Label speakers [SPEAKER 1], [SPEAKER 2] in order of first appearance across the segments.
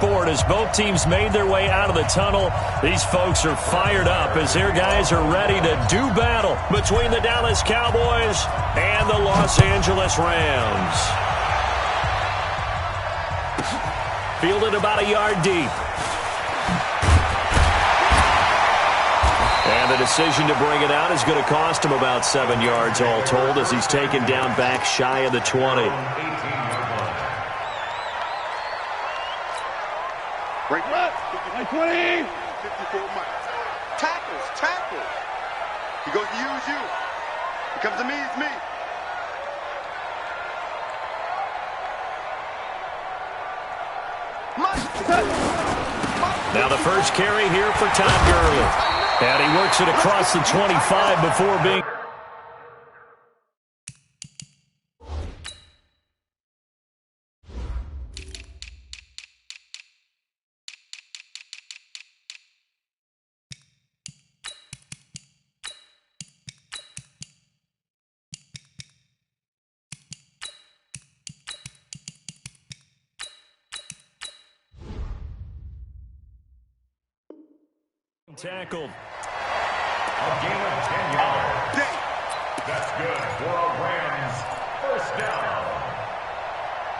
[SPEAKER 1] sport as both teams made their way out of the tunnel. These folks are fired up as their guys are ready to do battle between the Dallas Cowboys and the Los Angeles Rams. Fielded about a yard deep. And the decision to bring it out is going to cost him about 7 yards all told as he's taken down back shy of the 20.
[SPEAKER 2] Break left. 20. 54 miles. Tackles. He goes to use you. He comes to me, it's me.
[SPEAKER 1] Now the first carry here for Todd Gurley. And he works it across the 25 before being... tackled.
[SPEAKER 3] A gain of 10 yards. That's good for a Rams first down.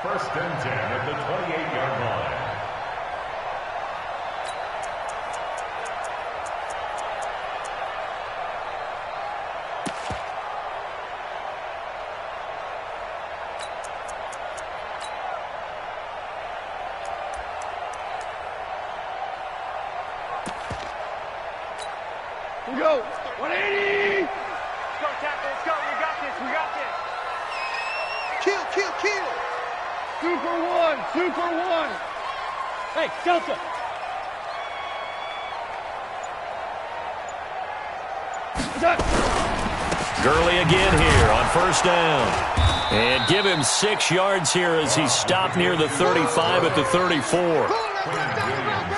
[SPEAKER 3] 1st and 10 at the 28-yard line.
[SPEAKER 2] Go. 180.
[SPEAKER 4] Let's go, tackle. Let's go. We got this.
[SPEAKER 2] Kill. 2 for 1.
[SPEAKER 4] Hey, Delta.
[SPEAKER 1] Gurley again here on first down. And give him 6 yards here as he's stopped near the 35 at the 34.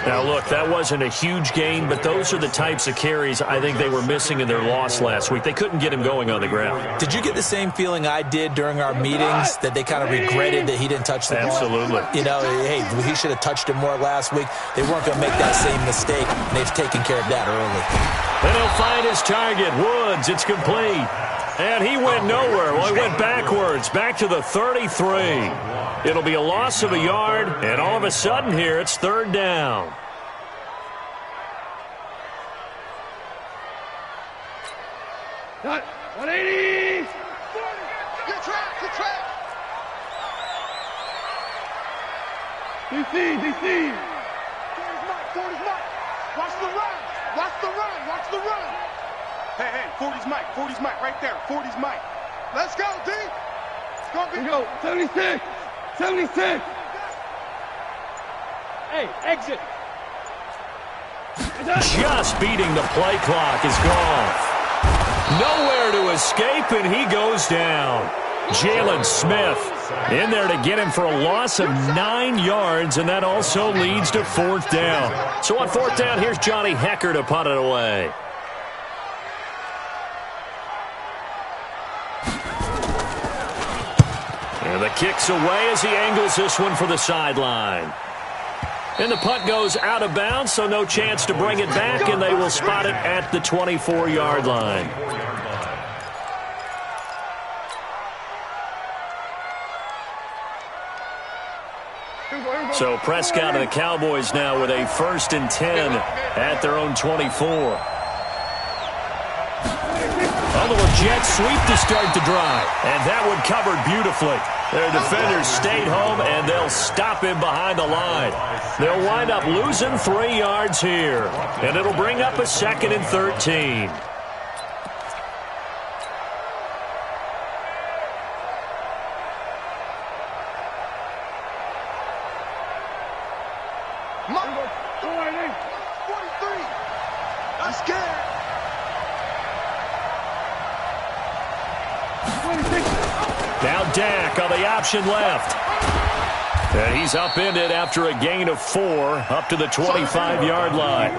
[SPEAKER 1] Now, look, that wasn't a huge gain, but those are the types of carries I think they were missing in their loss last week. They couldn't get him going on the ground.
[SPEAKER 5] Did you get the same feeling I did during our meetings, that they kind of regretted that he didn't touch the ball?
[SPEAKER 1] Absolutely.
[SPEAKER 5] You know, hey, he should have touched it more last week. They weren't going to make that same mistake, and they've taken care of that early.
[SPEAKER 1] Then he'll find his target, Woods. It's complete. And he went nowhere. Well, he went backwards, back to the 33. It'll be a loss of a yard, and all of a sudden here, it's 3rd down.
[SPEAKER 2] Cut. 180. Good track. DC. 40's Mike. Watch the run. Hey, 40's Mike right there. 40's Mike. Let's go, D. Let's go. 76.
[SPEAKER 4] Hey, exit.
[SPEAKER 1] Just beating the play clock is gone. Nowhere to escape, and he goes down. Jalen Smith in there to get him for a loss of 9 yards, and that also leads to 4th down. So on 4th down, here's Johnny Hecker to punt it away. And the kick's away as he angles this one for the sideline. And the punt goes out of bounds, so no chance to bring it back, and they will spot it at the 24-yard line. So Prescott and the Cowboys now with a 1st and 10 at their own 24. A little jet sweep to start the drive, and that one covered beautifully. Their defenders stayed home, and they'll stop him behind the line. They'll wind up losing 3 yards here, and it'll bring up a 2nd and 13.
[SPEAKER 2] I'm scared.
[SPEAKER 1] Now Dak on the option left. And he's upended after a gain of 4 up to the 25-yard line.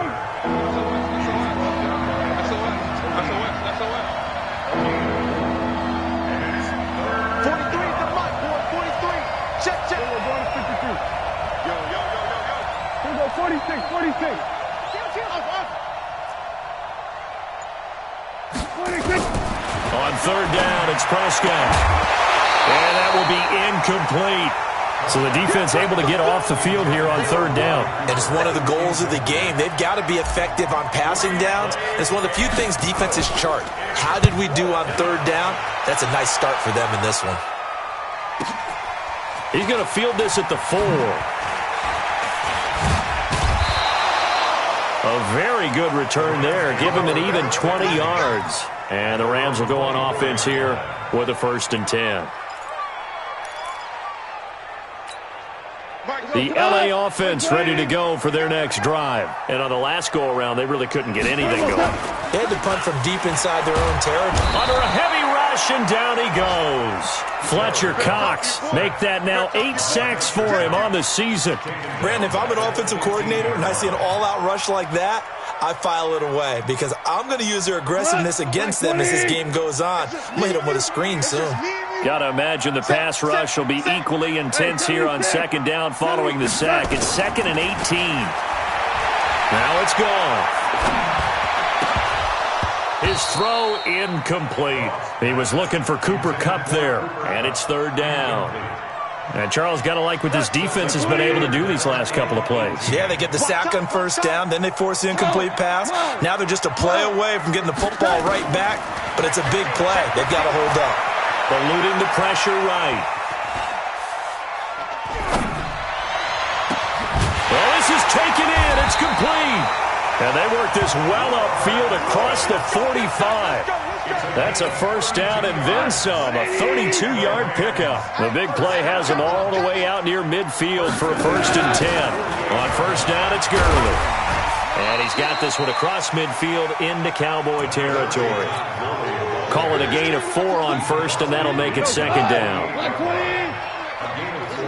[SPEAKER 4] go 46, 46. 46.
[SPEAKER 1] On third down, it's Prescott. And that will be incomplete. So the defense able to get off the field here on third down.
[SPEAKER 5] And it's one of the goals of the game. They've got to be effective on passing downs. It's one of the few things defenses chart. How did we do on third down? That's a nice start for them in this one.
[SPEAKER 1] He's going to field this at the 4. A very good return there. Give him an even 20 yards. And the Rams will go on offense here with a 1st and 10. The LA offense ready to go for their next drive. And on the last go-around, they really couldn't get anything going.
[SPEAKER 5] They had to punt from deep inside their own territory.
[SPEAKER 1] Under a heavy rush, and down he goes. Fletcher Cox make that now 8 sacks for him on the season.
[SPEAKER 5] Brandon, if I'm an offensive coordinator and I see an all-out rush like that, I file it away because I'm going to use their aggressiveness against them as this game goes on. I'm going to hit them with a screen soon.
[SPEAKER 1] Got to imagine the pass rush will be equally intense here on 2nd down following the sack. It's 2nd and 18. Now it's gone. His throw incomplete. He was looking for Cooper Kupp there, and it's 3rd down. And Charles, got to like what this defense has been able to do these last couple of plays.
[SPEAKER 5] Yeah, they get the sack on 1st down, then they force the incomplete pass. Now they're just a play away from getting the football right back, but it's a big play. They've got to hold up.
[SPEAKER 1] Eluding the pressure right. Well, this is taken in. It's complete. And they work this well upfield across the 45. That's a 1st down and then some, a 32-yard pickup. The big play has them all the way out near midfield for a 1st and 10. On 1st down, it's Gurley. And he's got this one across midfield into Cowboy territory. Call it a gain of 4 on 1st, and that'll make it 2nd down.
[SPEAKER 3] A gain of 4.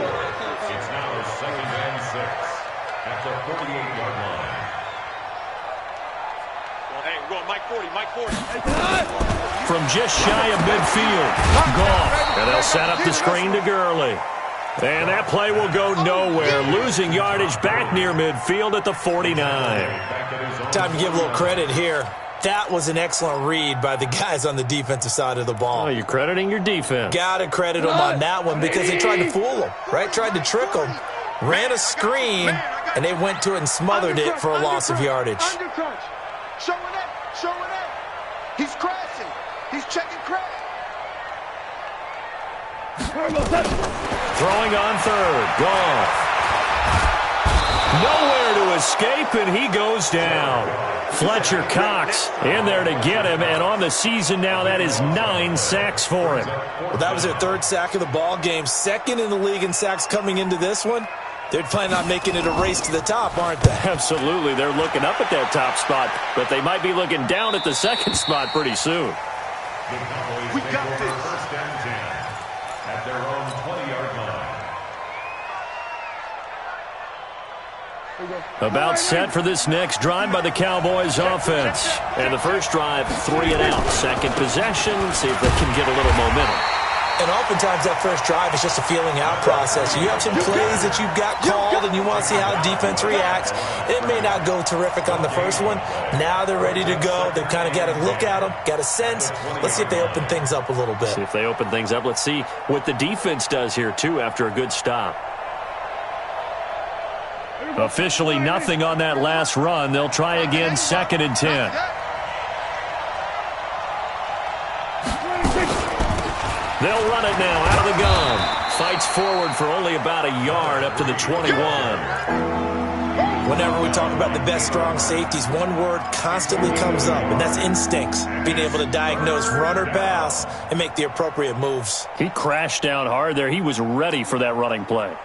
[SPEAKER 3] It's now 2nd and 6 at the 48-yard line.
[SPEAKER 4] Hey, we're going Mike 40, Mike 40.
[SPEAKER 1] From just shy of midfield, Goff. And they'll set up the screen to Gurley. And that play will go nowhere, losing yardage back near midfield at the 49.
[SPEAKER 5] Time to give a little credit here. That was an excellent read by the guys on the defensive side of the ball.
[SPEAKER 1] Oh, you're crediting your defense.
[SPEAKER 5] Got to credit them on that one because they tried to fool them, right? Tried to trick them, ran a screen, and they went to it and smothered it for a loss of yardage.
[SPEAKER 2] Showing up, showing up. He's crashing. He's checking crash.
[SPEAKER 1] Throwing on 3rd, Goff. Nowhere to escape, and he goes down. Fletcher Cox in there to get him, and on the season now, that is 9 sacks for him.
[SPEAKER 5] Well, that was their 3rd sack of the ball game. 2nd in the league in sacks coming into this one. They're planning on making it a race to the top, aren't they?
[SPEAKER 1] Absolutely. They're looking up at that top spot, but they might be looking down at the 2nd spot pretty soon.
[SPEAKER 2] We got this.
[SPEAKER 3] 1st and 10 at their own 20-yard line.
[SPEAKER 1] About set for this next drive by the Cowboys offense. And the first drive, 3 and out. 2nd possession, see if they can get a little momentum.
[SPEAKER 5] And oftentimes that first drive is just a feeling out process. You have some plays that you've got called and you want to see how the defense reacts. It may not go terrific on the first one. Now they're ready to go. They've kind of got to look at them, got a sense. Let's see if they open things up a little bit.
[SPEAKER 1] See if they open things up. Let's see what the defense does here, too, after a good stop. Officially nothing on that last run. They'll try again, 2nd and 10. They'll run it now out of the gun. Fights forward for only about a yard up to the 21.
[SPEAKER 5] Whenever we talk about the best strong safeties, one word constantly comes up, and that's instincts. Being able to diagnose run or pass and make the appropriate moves.
[SPEAKER 1] He crashed down hard there. He was ready for that running play.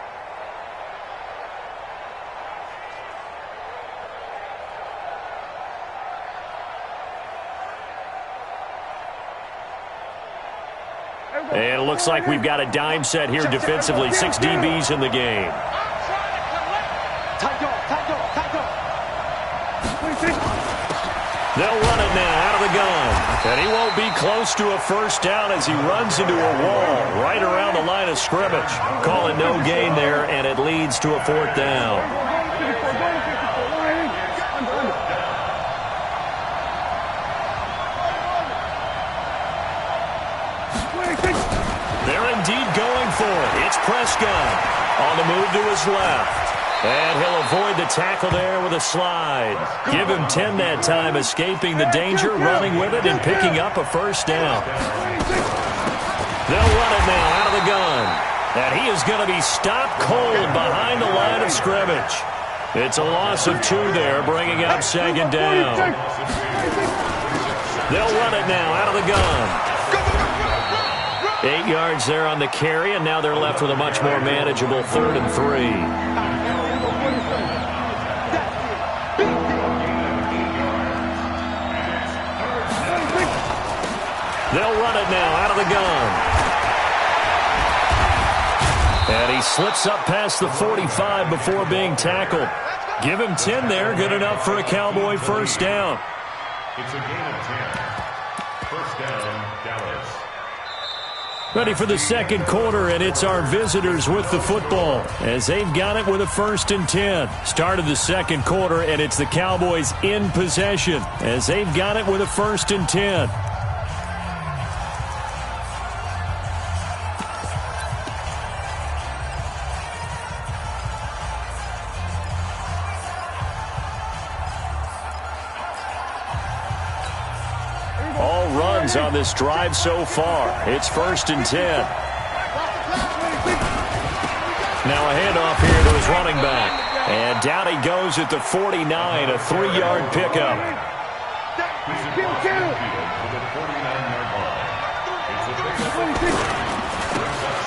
[SPEAKER 1] And it looks like we've got a dime set here defensively. 6 DBs in the game. They'll run it now out of the gun. And he won't be close to a 1st down as he runs into a wall right around the line of scrimmage. Call it no gain there, and it leads to a 4th down. On the move to his left. And he'll avoid the tackle there with a slide. Give him 10 that time, escaping the danger, running with it, and picking up a first down. They'll run it now out of the gun. And he is going to be stopped cold behind the line of scrimmage. It's a loss of 2 there, bringing up second down. They'll run it now out of the gun. 8 yards there on the carry, and now they're left with a much more manageable 3rd and 3. They'll run it now out of the gun. And he slips up past the 45 before being tackled. Give him 10 there. Good enough for a Cowboy first down.
[SPEAKER 3] It's a gain of 10. First down, Dallas.
[SPEAKER 1] Ready for the second quarter, and it's our visitors with the football as they've got it with a 1st and 10. Start of the second quarter, and it's the Cowboys in possession as they've got it with a 1st and 10. On this drive so far. It's 1st and 10. Now a handoff here to his running back. And down he goes at the 49, a 3-yard pickup.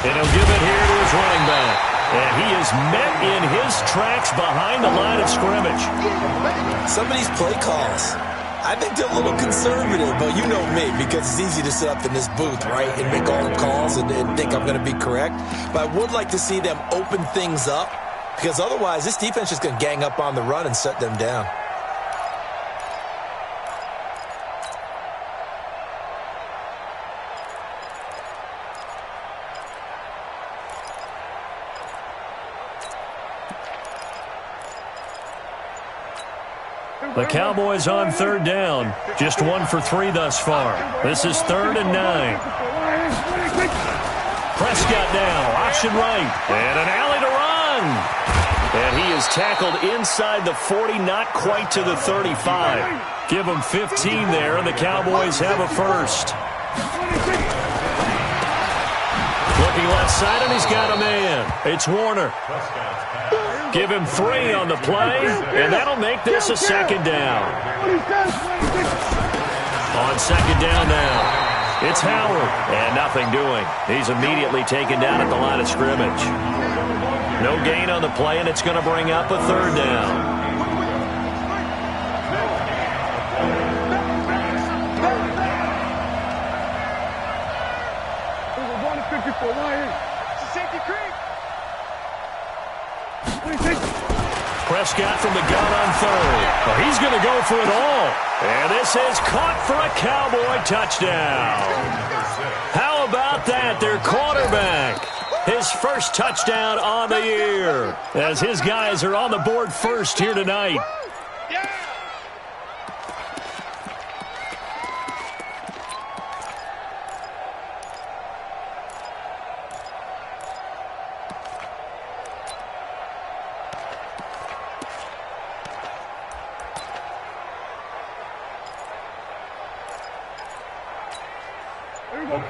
[SPEAKER 1] And he'll give it here to his running back. And he is met in his tracks behind the line of scrimmage.
[SPEAKER 5] Some of these play calls, I think they're a little conservative, but you know me, because it's easy to sit up in this booth, right, and make all the calls and think I'm going to be correct. But I would like to see them open things up, because otherwise this defense is going to gang up on the run and shut them down.
[SPEAKER 1] The Cowboys on 3rd down. Just 1 for 3 thus far. This is 3rd and 9. Prescott now, option right. And an alley to run. And he is tackled inside the 40, not quite to the 35. Give him 15 there, and the Cowboys have a first. Looking left side, and he's got a man. It's Warner. Give him 3 on the play, and that'll make this a 2nd down. On 2nd down now, it's Howard, and nothing doing. He's immediately taken down at the line of scrimmage. No gain on the play, and it's going to bring up a 3rd down. Prescott from the gun on 3rd. Well, he's going to go for it all. And this is caught for a Cowboy touchdown. How about that? Their quarterback. His first touchdown on the year. As his guys are on the board first here tonight.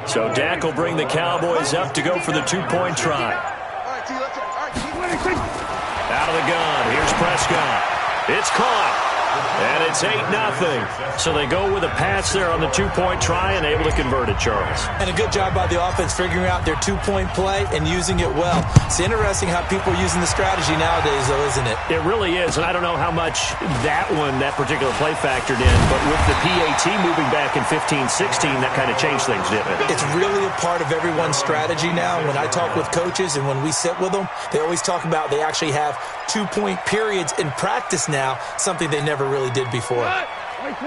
[SPEAKER 1] So Dak will bring the Cowboys up to go for the 2-point try. Out of the gun. Here's Prescott. It's caught. And it's 8-0. So they go with a pass there on the 2-point try and able to convert it, Charles.
[SPEAKER 5] And a good job by the offense figuring out their 2-point play and using it well. It's interesting how people are using the strategy nowadays, though, isn't it?
[SPEAKER 1] It really is. And I don't know how much that particular play factored in. But with the PAT moving back in 15-16, that kind of changed things, didn't it?
[SPEAKER 5] It's really a part of everyone's strategy now. When I talk with coaches and when we sit with them, they always talk about they actually have 2-point periods in practice now, something they never really did before.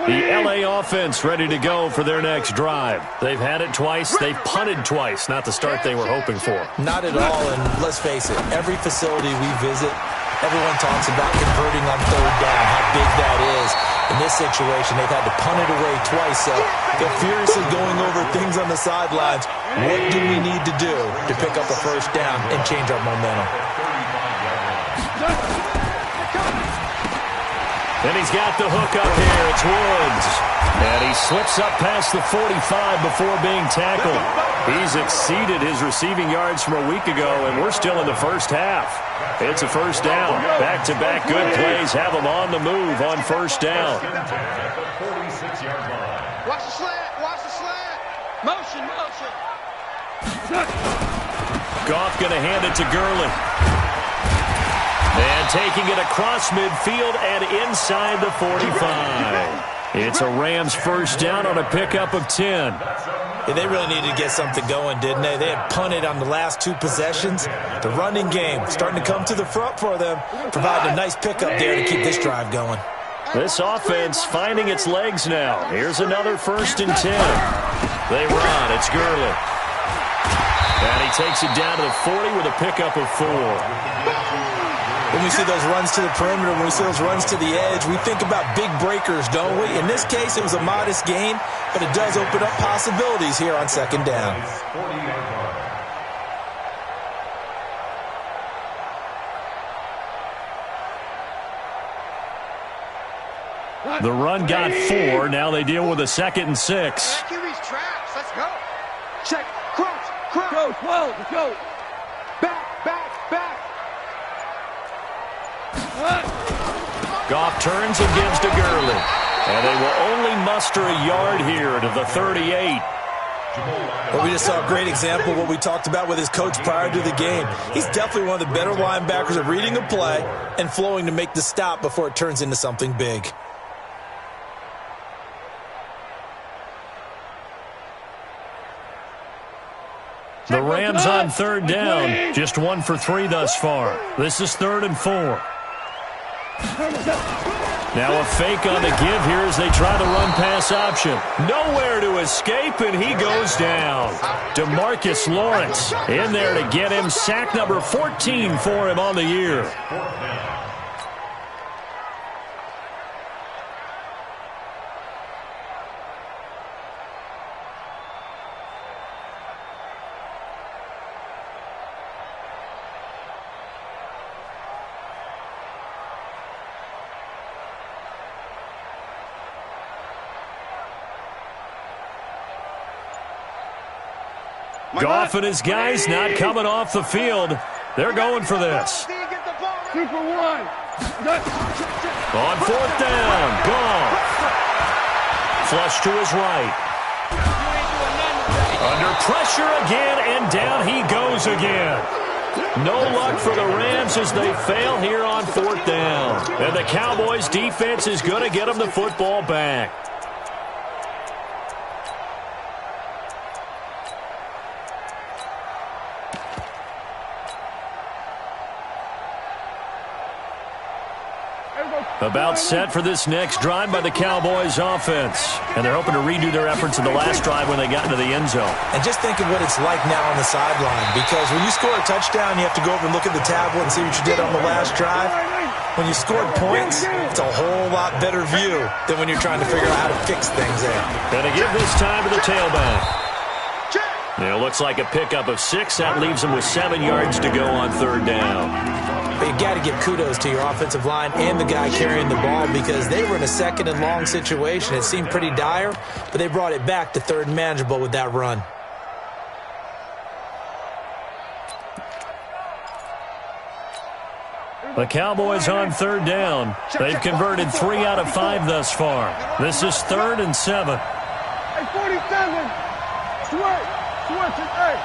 [SPEAKER 1] The LA offense ready to go for their next drive. They've had it twice. They've punted twice. Not the start they were hoping for.
[SPEAKER 5] Not at all, and let's face it, every facility we visit, everyone talks about converting on 3rd down, how big that is. In this situation, they've had to punt it away twice, so they're furiously going over things on the sidelines. What do we need to do to pick up a first down and change our momentum?
[SPEAKER 1] And he's got the hook up here. It's Woods. And he slips up past the 45 before being tackled. He's exceeded his receiving yards from a week ago, and we're still in the first half. It's a first down. Back-to-back good plays have him on the move on first down.
[SPEAKER 2] Watch the slant. Watch the slant. Motion, motion.
[SPEAKER 1] Goff going to hand it to Gurley. And taking it across midfield and inside the 45. It's a Rams first down on a pickup of 10.
[SPEAKER 5] Yeah, they really needed to get something going, didn't they? They had punted on the last two possessions. The running game starting to come to the front for them, providing a nice pickup there to keep this drive going.
[SPEAKER 1] This offense finding its legs now. Here's another 1st and 10. They run. It's Gurley. And he takes it down to the 40 with a pickup of 4.
[SPEAKER 5] When we see those runs to the perimeter, when we see those runs to the edge, we think about big breakers, don't we? In this case, it was a modest gain, but it does open up possibilities here on second down.
[SPEAKER 1] The run got 4. Now they deal with a 2nd and 6.
[SPEAKER 2] QB's traps. Let's go. Check. Crouch. Crouch. Go. Whoa. Let's go. Back. Back. Back.
[SPEAKER 1] Goff turns and gives to Gurley. And they will only muster a yard here to the 38.
[SPEAKER 5] Well, we just saw a great example of what we talked about with his coach prior to the game. He's definitely one of the better linebackers at reading a play and flowing to make the stop before it turns into something big.
[SPEAKER 1] The Rams on 3rd down. Just 1 for 3 thus far. This is 3rd and 4. Now a fake on the give here as they try the run-pass option. Nowhere to escape, and he goes down. DeMarcus Lawrence in there to get him. Sack number 14 for him on the year. Goff and his guys not coming off the field. They're going for this.
[SPEAKER 4] 2 for 1.
[SPEAKER 1] On 4th down, Goff. Flush to his right. Under pressure again, and down he goes again. No luck for the Rams as they fail here on 4th down. And the Cowboys' defense is going to get them the football back. About set for this next drive by the Cowboys offense. And they're hoping to redo their efforts in the last drive when they got into the end zone.
[SPEAKER 5] And just think of what it's like now on the sideline, because when you score a touchdown, you have to go over and look at the tablet and see what you did on the last drive. When you scored points, it's a whole lot better view than when you're trying to figure out how to fix things there.
[SPEAKER 1] And to give this time to the tailback. It looks like a pickup of 6. That leaves them with 7 yards to go on 3rd down.
[SPEAKER 5] But you got to give kudos to your offensive line and the guy carrying the ball, because they were in a 2nd and long situation. It seemed pretty dire, but they brought it back to 3rd and manageable with that run.
[SPEAKER 1] The Cowboys on 3rd down. They've converted 3 out of 5 thus far. This is 3rd and 7.
[SPEAKER 4] Hey, 47. Switch. Hey.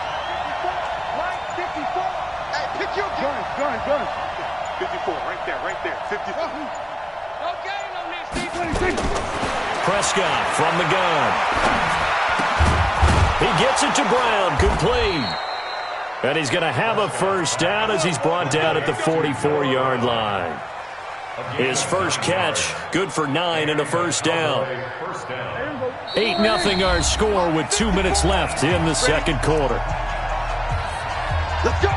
[SPEAKER 4] 54.
[SPEAKER 2] Hey, pick your
[SPEAKER 4] Gun.
[SPEAKER 2] 54, right there. 54.
[SPEAKER 4] Okay, no next. 26.
[SPEAKER 1] Prescott from the gun. He gets it to Brown, complete. And he's going to have a first down as he's brought down at the 44-yard line. His first catch, good for 9 and a first down. 8-0 our score with 2 minutes left in the second quarter.
[SPEAKER 2] Let's go.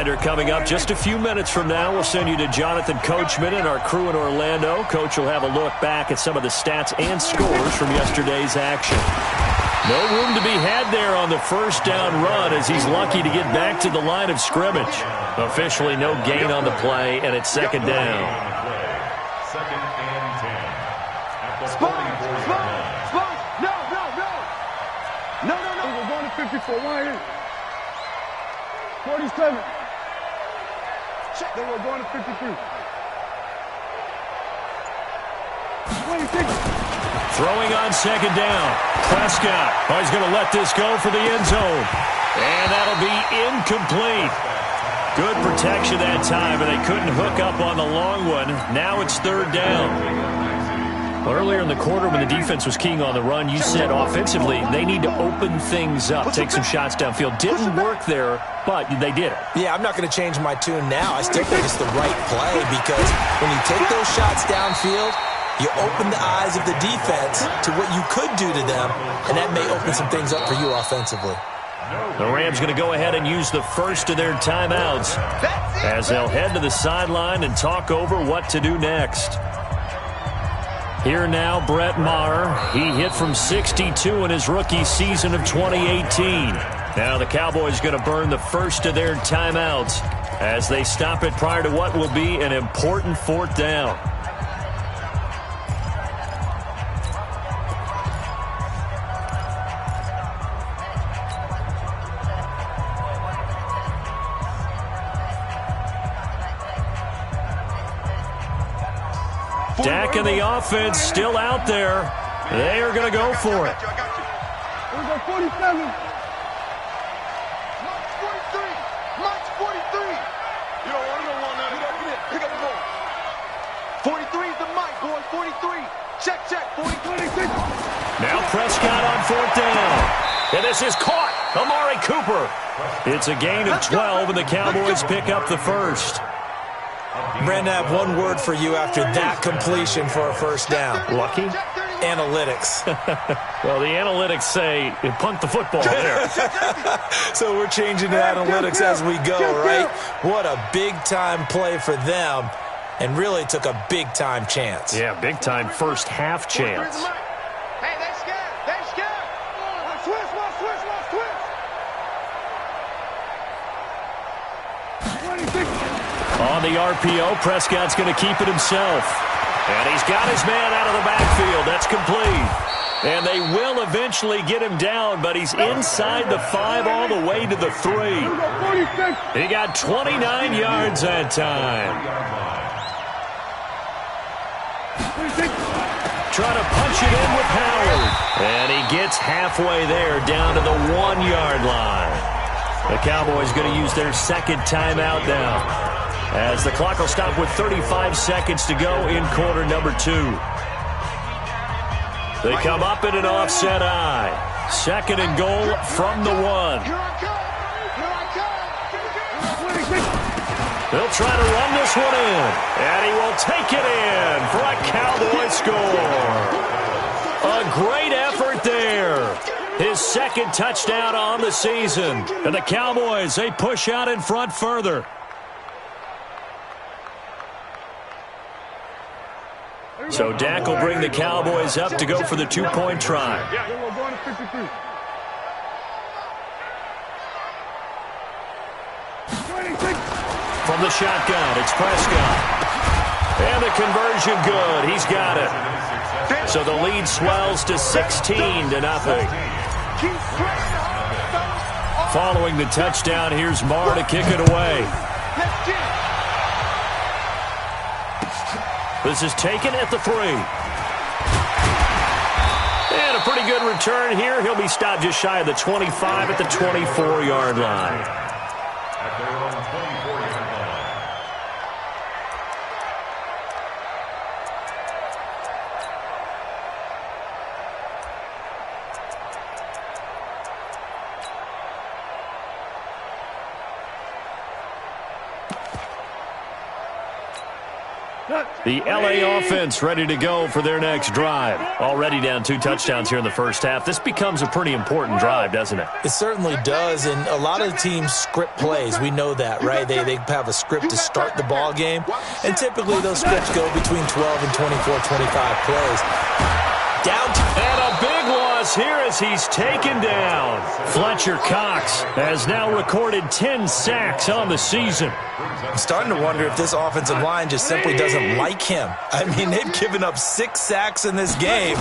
[SPEAKER 1] Reminder coming up just a few minutes from now, we'll send you to Jonathan Coachman and our crew in Orlando. Coach will have a look back at some of the stats and scores from yesterday's action. No room to be had there on the first down run as he's lucky to get back to the line of scrimmage. Officially no gain on the play, and it's second down.
[SPEAKER 3] Second and 10. At the
[SPEAKER 2] Spot!
[SPEAKER 3] 44-yard line.
[SPEAKER 2] No!
[SPEAKER 4] We're going to 54. One here. 47. Then we're going to 53. 26.
[SPEAKER 1] Throwing on second down. Prescott. Oh, he's going to let this go for the end zone. And that'll be incomplete. Good protection that time, and they couldn't hook up on the long one. Now it's third down. Well, earlier in the quarter when the defense was keying on the run, you said offensively they need to open things up, take some shots downfield. Didn't work there, but they did it.
[SPEAKER 5] Yeah, I'm not going to change my tune now. I still think it's the right play because when you take those shots downfield, you open the eyes of the defense to what you could do to them, and that may open some things up for you offensively.
[SPEAKER 1] The Rams going to go ahead and use the first of their timeouts as they'll head to the sideline and talk over what to do next. Here now, Brett Maher. He hit from 62 in his rookie season of 2018. Now the Cowboys going to burn the first of their timeouts as they stop it prior to what will be an important fourth down. Dak and the offense still out there. They are going to go for it.
[SPEAKER 4] We go 47.
[SPEAKER 2] March 43. March 43. You don't want none. Pick up the ball. 43 is the mic, boy. 43. Check.
[SPEAKER 4] 26.
[SPEAKER 1] Now Prescott on fourth down. And this is caught. Amari Cooper. It's a gain of 12, and the Cowboys pick up the first.
[SPEAKER 5] Brandon, I have one word for you after that completion for a first down.
[SPEAKER 1] Lucky?
[SPEAKER 5] Analytics.
[SPEAKER 1] Well, the analytics say punt the football there.
[SPEAKER 5] So we're changing to analytics as we go, right? What a big-time play for them, and really took a big-time chance.
[SPEAKER 1] Yeah, big-time first half chance.
[SPEAKER 2] Hey, they scared.
[SPEAKER 4] Switch.
[SPEAKER 1] On the RPO, Prescott's going to keep it himself. And he's got his man out of the backfield. That's complete. And they will eventually get him down, but he's inside the 5 all the way to the 3. He got 29 yards that time. Trying to punch it in with Howard. And he gets halfway there down to the 1-yard line. The Cowboys going to use their second timeout now, as the clock will stop with 35 seconds to go in quarter number 2. They come up in an offset eye. Second and goal from the 1. They'll try to run this one in, and he will take it in for a Cowboy score. A great effort there. His second touchdown on the season. And the Cowboys, they push out in front further. So Dak will bring the Cowboys up to go for the 2-point try.
[SPEAKER 4] Then we're going to 53. 26.
[SPEAKER 1] From the shotgun, it's Prescott. And the conversion good. He's got it. So the lead swells to 16-0. Following the touchdown, here's Maher to kick it away. This is taken at the 3. And a pretty good return here. He'll be stopped just shy of the 25 at the 24-yard line.
[SPEAKER 3] At their own 24-yard line.
[SPEAKER 1] The LA offense ready to go for their next drive. Already down 2 touchdowns here in the first half. This becomes a pretty important drive, doesn't it?
[SPEAKER 5] It certainly does, and a lot of teams script plays. We know that, right? They have a script to start the ball game, and typically those scripts go between 12 and 24, 25 plays.
[SPEAKER 1] And a big loss here as he's taken down. Fletcher Cox has now recorded 10 sacks on the season.
[SPEAKER 5] I'm starting to wonder if this offensive line just simply doesn't like him. I mean, they've given up 6 sacks in this game.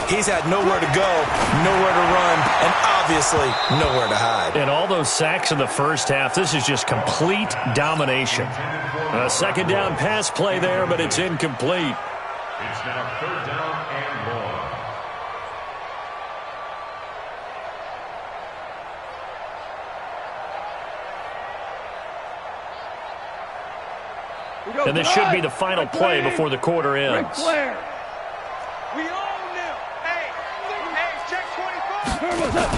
[SPEAKER 5] He's had nowhere to go, nowhere to run, and obviously nowhere to hide.
[SPEAKER 1] And all those sacks in the first half, this is just complete domination. A second down pass play there, but it's incomplete.
[SPEAKER 3] It's now 3rd down and 1.
[SPEAKER 1] And this should be the final play before the quarter ends.
[SPEAKER 4] We own them. Hey, check 24.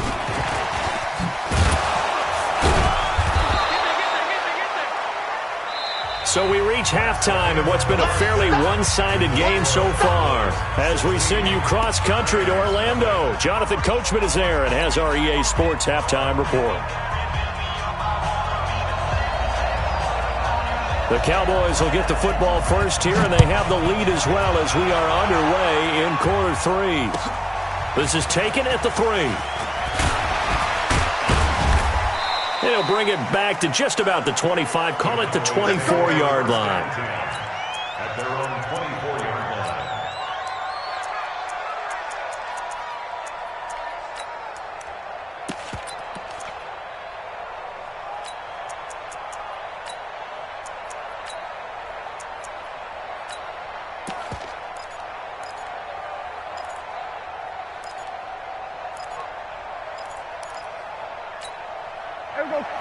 [SPEAKER 1] So we reach halftime in what's been a fairly one-sided game so far. As we send you cross-country to Orlando, Jonathan Coachman is there and has our EA Sports halftime report. The Cowboys will get the football first here, and they have the lead as well as we are underway in quarter 3. This is taken at the 3. He'll bring it back to just about the 25, call it the 24-yard line.
[SPEAKER 3] At their own 24-yard line.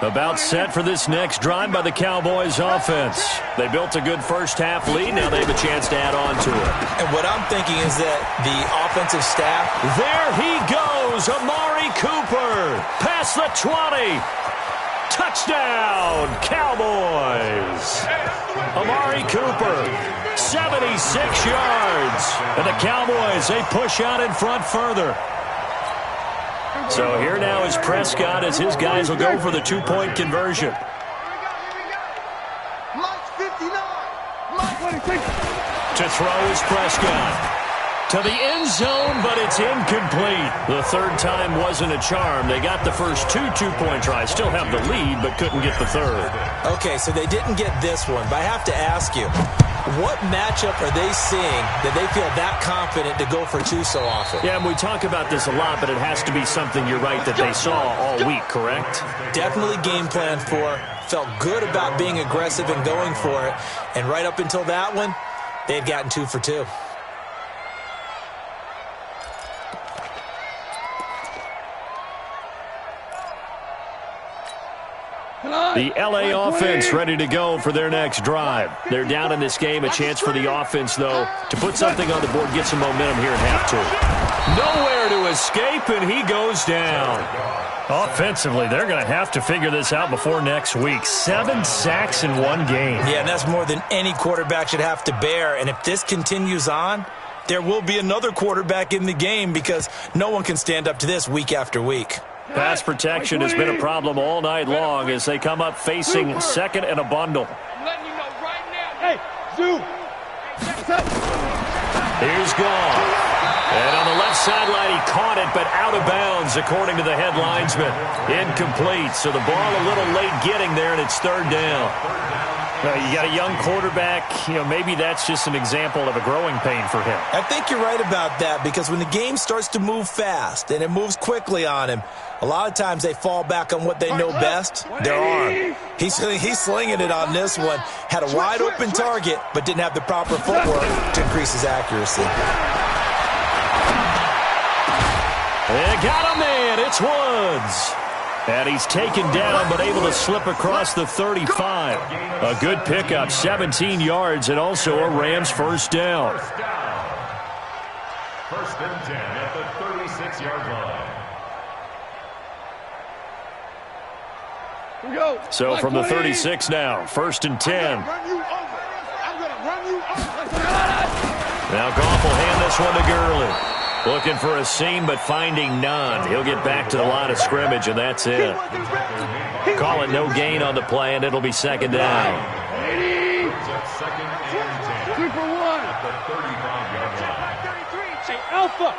[SPEAKER 1] About set for this next drive by the Cowboys offense. They built a good first half lead. Now they have a chance to add on to it.
[SPEAKER 5] And what I'm thinking is that the offensive staff...
[SPEAKER 1] There he goes, Amari Cooper. Past the 20. Touchdown, Cowboys. Amari Cooper, 76 yards. And the Cowboys, they push out in front further. So here now is Prescott as his guys will go for the 2-point conversion. To throw is Prescott. To the end zone, but it's incomplete. The third time wasn't a charm. They got the first 2 two-point tries. Still have the lead, but couldn't get the third.
[SPEAKER 5] Okay, so they didn't get this one, but I have to ask you, what matchup are they seeing that they feel that confident to go for 2 so often?
[SPEAKER 1] Yeah, and we talk about this a lot, but it has to be something, you're right, that they saw all week, correct?
[SPEAKER 5] Definitely game planned for, felt good about being aggressive and going for it, and right up until that one, they had gotten 2 for 2.
[SPEAKER 1] The LA offense ready to go for their next drive. They're down in this game. A chance for the offense, though, to put something on the board, get some momentum here at half 2. Nowhere to escape, and he goes down. Offensively, they're going to have to figure this out before next week. 7 sacks in one game.
[SPEAKER 5] Yeah, and that's more than any quarterback should have to bear. And if this continues on, there will be another quarterback in the game because no one can stand up to this week after week.
[SPEAKER 1] Pass protection has been a problem all night long as they come up facing second and a bundle.
[SPEAKER 4] I'm letting you know right now. Hey, Zoo.
[SPEAKER 1] Here's gone. And on the left sideline, he caught it, but out of bounds, according to the head linesman. Incomplete. So the ball a little late getting there, and it's 3rd down. You got a young quarterback, maybe that's just an example of a growing pain for him.
[SPEAKER 5] I think you're right about that because when the game starts to move fast and it moves quickly on him, a lot of times they fall back on what they know best, their arm. He's slinging it on this one. Had a wide open target, but didn't have the proper footwork to increase his accuracy.
[SPEAKER 1] They got him in. It's Woods. And he's taken down, but able to slip across the 35. A good pickup, 17 yards, and also a Rams first down.
[SPEAKER 3] 1st and 10 at the 36-yard line.
[SPEAKER 1] So from the 36 now, 1st and 10.
[SPEAKER 4] I'm going to run you over.
[SPEAKER 1] Now Goff will hand this one to Gurley. Looking for a seam, but finding none. He'll get back to the line of scrimmage, and that's it. Call it no gain on the play, and it'll be second down.
[SPEAKER 4] 2 for 1. Hey, Alpha.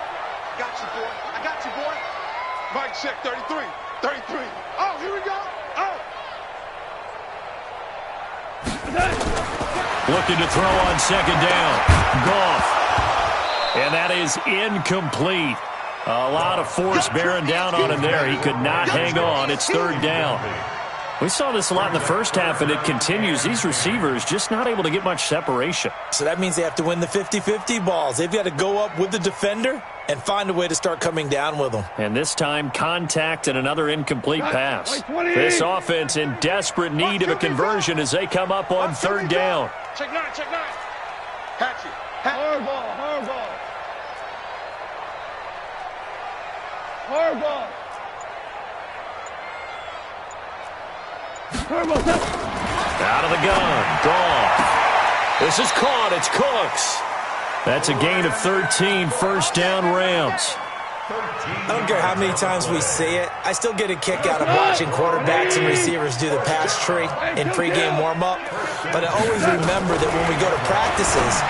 [SPEAKER 2] Got you, boy. I got you, boy. Mike check, 33. 33. Oh, here we go. Oh.
[SPEAKER 1] Looking to throw on second down. Goff. And that is incomplete. A lot of force bearing down on him there. He could not hang on. It's third down. We saw this a lot in the first half, and it continues. These receivers just not able to get much separation.
[SPEAKER 5] So that means they have to win the 50-50 balls. They've got to go up with the defender and find a way to start coming down with them.
[SPEAKER 1] And this time, contact and another incomplete pass. This offense in desperate need of a conversion as they come up on third down.
[SPEAKER 4] Check 9, check 9.
[SPEAKER 2] Hatchet.
[SPEAKER 4] Hardball, hardball. Hardball.
[SPEAKER 1] Out of the gun. Goff. This is caught. It's Cooks. That's a gain of 13. First down, Rams.
[SPEAKER 5] I don't care how many times we see it. I still get a kick out of watching quarterbacks and receivers do the pass tree in pregame warm-up. But I always remember that when we go to practices,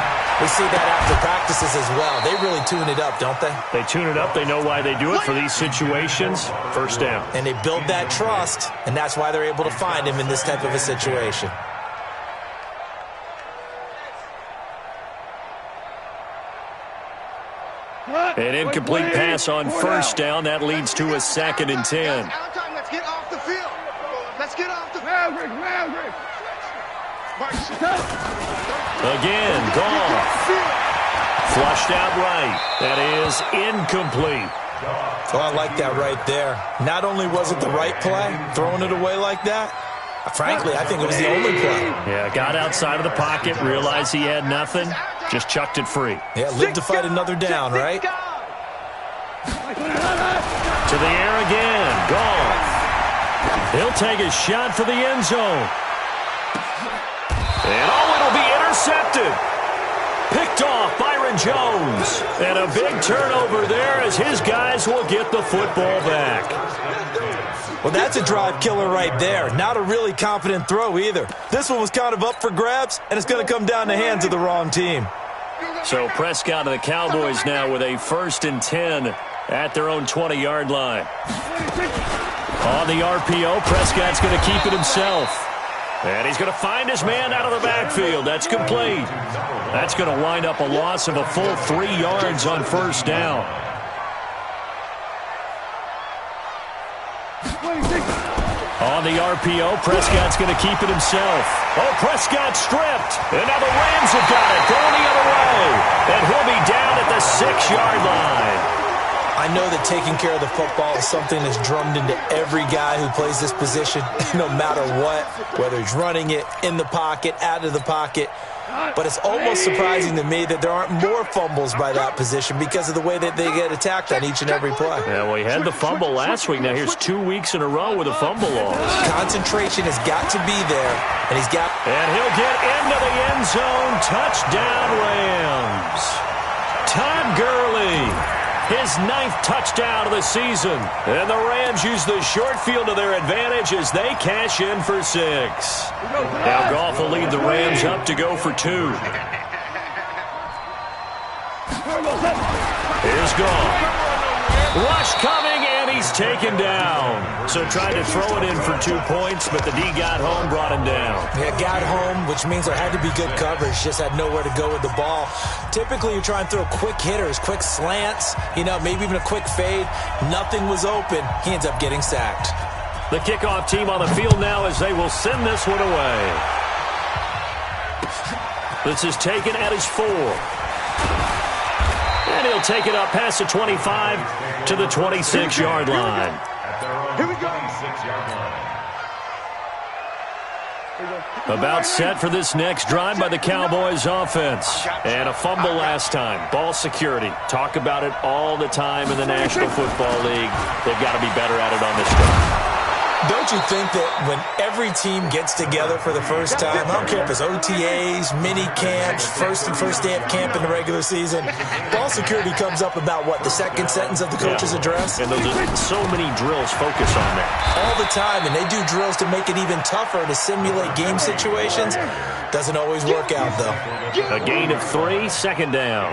[SPEAKER 5] we see that after practices as well. They really tune it up, don't they?
[SPEAKER 1] They tune it up. They know why they do it for these situations. First down.
[SPEAKER 5] And they build that trust, and that's why they're able to find him in this type of a situation.
[SPEAKER 1] An incomplete pass on first down. That leads to a 2nd and 10.
[SPEAKER 2] Let's get off the field. Let's get off the field.
[SPEAKER 1] Again, Goff. Flushed out right. That is incomplete.
[SPEAKER 5] Oh, I like that right there. Not only was it the right play, throwing it away like that, frankly, I think it was the only play.
[SPEAKER 1] Yeah, got outside of the pocket, realized he had nothing, just chucked it free.
[SPEAKER 5] Yeah, live to fight another down, right?
[SPEAKER 1] To the air again, Goff. He'll take a shot for the end zone. And it'll be intercepted. Picked off Byron Jones. And a big turnover there as his guys will get the football back.
[SPEAKER 5] Well, that's a drive killer right there. Not a really confident throw either. This one was kind of up for grabs, and it's going to come down the hands of the wrong team.
[SPEAKER 1] So Prescott and the Cowboys now with a 1st and 10 at their own 20-yard line. On the RPO, Prescott's going to keep it himself. And he's going to find his man out of the backfield. That's complete. That's going to wind up a loss of a full 3 yards on first down. On the RPO, Prescott's going to keep it himself. Oh, Prescott stripped. And now the Rams have got it. Going the other way. And he'll be down at the 6-yard line.
[SPEAKER 5] I know that taking care of the football is something that's drummed into every guy who plays this position, no matter what, whether he's running it, in the pocket, out of the pocket. But it's almost surprising to me that there aren't more fumbles by that position because of the way that they get attacked on each and every play.
[SPEAKER 1] Yeah, well, he had the fumble last week. Now here's 2 weeks in a row with a fumble loss.
[SPEAKER 5] Concentration has got to be there, and he's got...
[SPEAKER 1] And he'll get into the end zone. Touchdown, Rams. Todd Gurley. His 9th touchdown of the season. And the Rams use the short field to their advantage as they cash in for 6. Now Goff will lead the Rams up to go for 2. Here's Goff. Rush coming, and he's taken down. So tried to throw it in for 2 points, but the D got home, brought him down.
[SPEAKER 5] Yeah, got home, which means there had to be good coverage. Just had nowhere to go with the ball. Typically, you try and throw quick hitters, quick slants, maybe even a quick fade. Nothing was open. He ends up getting sacked.
[SPEAKER 1] The kickoff team on the field now as they will send this one away. This is taken at his 4. And he'll take it up past the 25 to the 26-yard line.
[SPEAKER 2] Here we go.
[SPEAKER 1] About set for this next drive by the Cowboys offense. And a fumble last time. Ball security. Talk about it all the time in the National Football League. They've got to be better at it on this drive.
[SPEAKER 5] Don't you think that when every team gets together for the first time, I don't care if it's OTAs, mini camps, first day of camp in the regular season, ball security comes up about, what, the second sentence of the coach's address?
[SPEAKER 1] And those are so many drills focus on that.
[SPEAKER 5] All the time, and they do drills to make it even tougher to simulate game situations. Doesn't always work out, though.
[SPEAKER 1] A gain of 3, second down.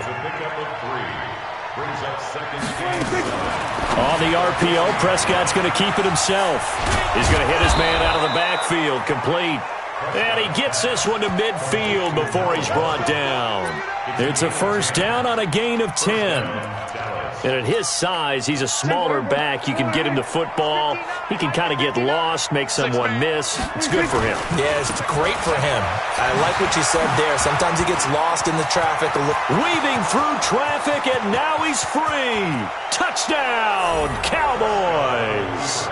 [SPEAKER 1] On the RPO, Prescott's going to keep it himself. He's going to hit his man out of the backfield, complete. And he gets this one to midfield before he's brought down. It's a first down on a gain of 10. And at his size, he's a smaller back. You can get him the football. He can kind of get lost, make someone miss. It's good for him.
[SPEAKER 5] Yeah, it's great for him. I like what you said there. Sometimes he gets lost in the traffic.
[SPEAKER 1] Weaving through traffic, and now he's free. Touchdown, Cowboys.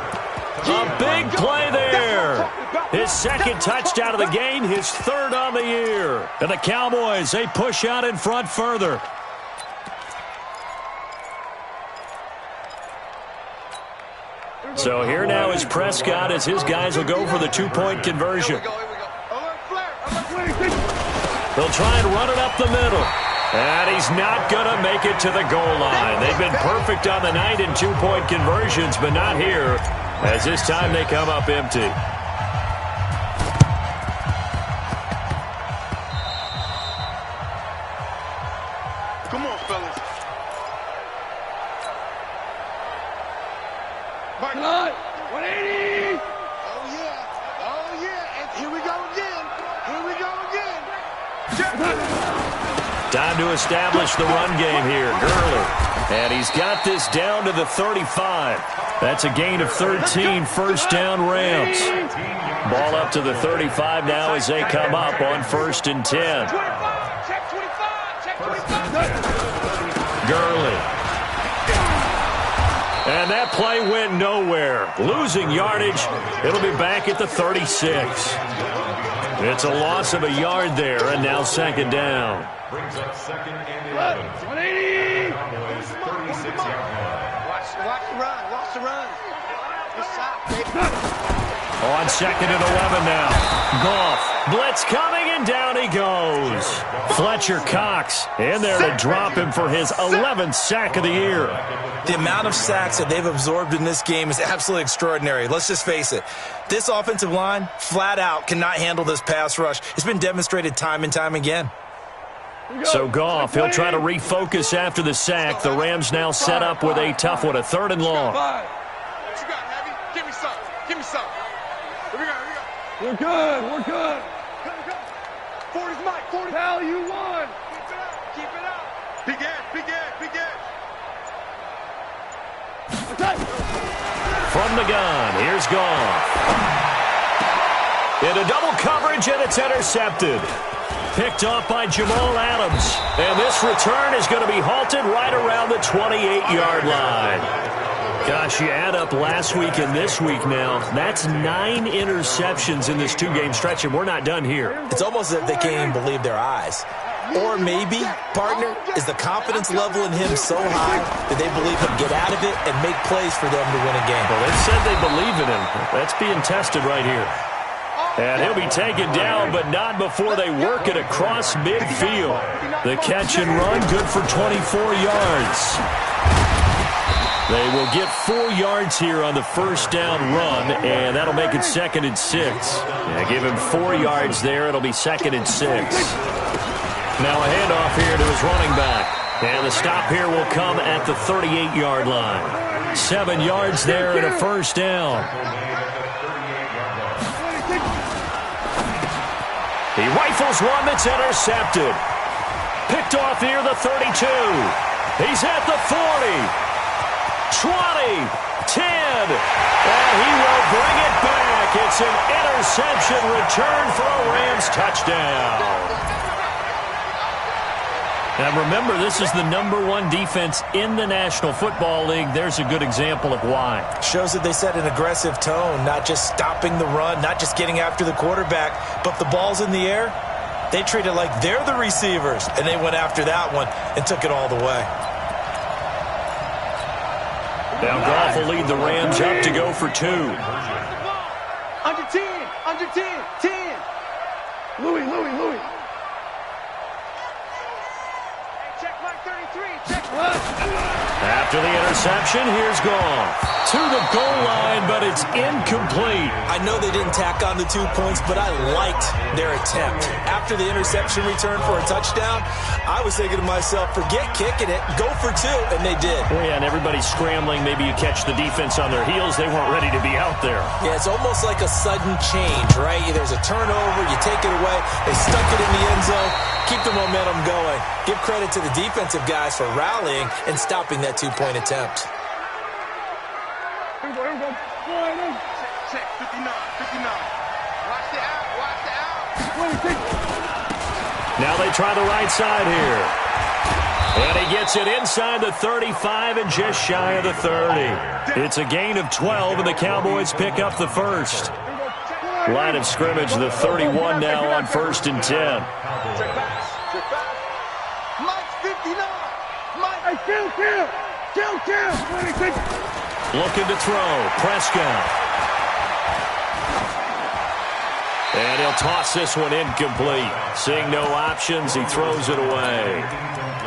[SPEAKER 1] A big play there. His second touchdown of the game, his third on the year. And the Cowboys, they push out in front further. So here now is Prescott as his guys will go for the two-point conversion. They'll try and run it up the middle. And he's not going to make it to the goal line. They've been perfect on the night in two-point conversions, but not here, as this time they come up empty.
[SPEAKER 2] Come on, fellas.
[SPEAKER 4] Mark 180.
[SPEAKER 2] Oh, yeah. Oh, yeah. And here we go again. Here we go again.
[SPEAKER 1] Time to establish the run game here. Gurley. And he's got this down to the 35. That's a gain of 13, first down Rams. Ball up to the 35 now as they come up on 1st and 10.
[SPEAKER 4] Check 25. Check 25.
[SPEAKER 1] Gurley. And that play went nowhere. Losing yardage. It'll be back at the 36. It's a loss of a yard there, and now second down.
[SPEAKER 3] Brings up 2nd and 11.
[SPEAKER 4] 180.
[SPEAKER 3] Cowboys 36-yard line.
[SPEAKER 2] Watch the run. Watch the run. Good shot, baby.
[SPEAKER 1] On 2nd and 11 now. Goff. Blitz coming, and down he goes. Fletcher Cox in there to drop him for his 11th sack of the year.
[SPEAKER 5] The amount of sacks that they've absorbed in this game is absolutely extraordinary. Let's just face it. This offensive line, flat out, cannot handle this pass rush. It's been demonstrated time and time again.
[SPEAKER 1] So Goff, he'll try to refocus after the sack. The Rams now set up with a tough one, a 3rd and long.
[SPEAKER 2] What you got, Heavy? Give me some. Give me some. Here we go.
[SPEAKER 4] We're good. We're good.
[SPEAKER 2] 40's Mike. 40.
[SPEAKER 4] Hell, you won.
[SPEAKER 2] Keep it up. Big edge. Big edge. Big edge.
[SPEAKER 1] From the gun, here's Goff. Into double coverage, and it's intercepted. Picked off by Jamal Adams. And this return is going to be halted right around the 28-yard line. Gosh, you add up last week and this week now, that's 9 interceptions in this 2-game stretch, and we're not done here.
[SPEAKER 5] It's almost as if they can't even believe their eyes. Or maybe, partner, is the confidence level in him so high that they believe he'll get out of it and make plays for them to win a game.
[SPEAKER 1] Well, they said they believe in him. That's being tested right here. And he'll be taken down, but not before they work it across midfield. The catch and run, good for 24 yards. They will get 4 yards here on the first down run, and that'll make it 2nd and 6. Yeah, give him 4 yards there. It'll be 2nd and 6. Now a handoff here to his running back. And the stop here will come at the 38-yard line. 7 yards there and a first down. He rifles one that's intercepted. Picked off near the 32. He's at the 40. 20. 10. And he will bring it back. It's an interception return for a Rams touchdown. And remember, this is the #1 defense in the National Football League. There's a good example of why.
[SPEAKER 5] Shows that they set an aggressive tone, not just stopping the run, not just getting after the quarterback, but the ball's in the air. They treat it like they're the receivers, and they went after that one and took it all the way.
[SPEAKER 1] Now Goff will lead the Rams up to go for 2.
[SPEAKER 2] Under 10. 10.
[SPEAKER 4] Louis.
[SPEAKER 2] Check Mike 33. Check.
[SPEAKER 1] After the interception, here's Goff. To the goal line, but it's incomplete.
[SPEAKER 5] I know they didn't tack on the 2 points, but I liked their attempt. After the interception return for a touchdown, I was thinking to myself, forget kicking it, go for 2, and they did.
[SPEAKER 1] Yeah, and everybody's scrambling. Maybe you catch the defense on their heels. They weren't ready to be out there.
[SPEAKER 5] Yeah, it's almost like a sudden change, right? There's a turnover, you take it away, they stuck it in the end zone, keep the momentum going. Give credit to the defensive guys for rallying and stopping that 2-point attempt.
[SPEAKER 4] Here we go.
[SPEAKER 2] Check 59. Watch the out.
[SPEAKER 4] 26.
[SPEAKER 1] Now they try the right side here. And he gets it inside the 35 and just shy of the 30. It's a gain of 12, and the Cowboys pick up the first. Line of scrimmage, the 31 now on 1st and 10.
[SPEAKER 2] Check back. Mike's 59. Mike.
[SPEAKER 4] Hey, kill. 26.
[SPEAKER 1] Looking to throw. Prescott. And he'll toss this one incomplete. Seeing no options, he throws it away.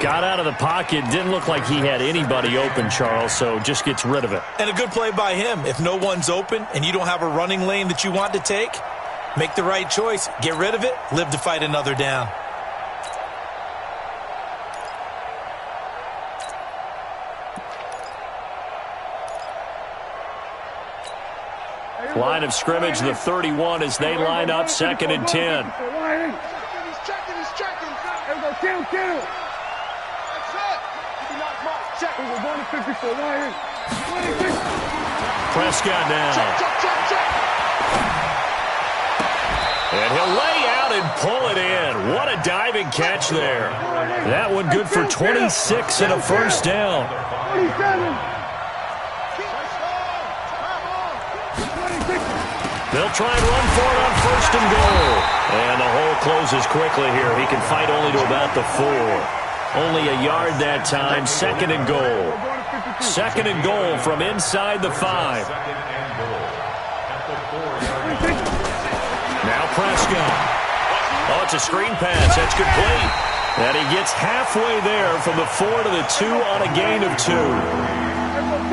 [SPEAKER 1] Got out of the pocket. Didn't look like he had anybody open, Charles, so just gets rid of it.
[SPEAKER 5] And a good play by him. If no one's open and you don't have a running lane that you want to take, make the right choice. Get rid of it. Live to fight another down.
[SPEAKER 1] Line of scrimmage, the 31 as they line up 2nd and 10.
[SPEAKER 2] He's checking.
[SPEAKER 4] Here we go. Kill.
[SPEAKER 2] That's it. 59 Mike. Check.
[SPEAKER 4] We're going to 54. 26.
[SPEAKER 1] Prescott now.
[SPEAKER 2] Check.
[SPEAKER 1] And he'll lay out and pull it in. What a diving catch there. That one good for 26 and a first down.
[SPEAKER 4] 27.
[SPEAKER 1] They'll try and run for it on 1st and goal. And the hole closes quickly here. He can fight only to about the 4. Only a yard that time. 2nd and goal. 2nd and goal from inside the 5. Now Prescott. Oh, it's a screen pass. That's complete. And he gets halfway there from the 4 to the 2 on a gain of 2.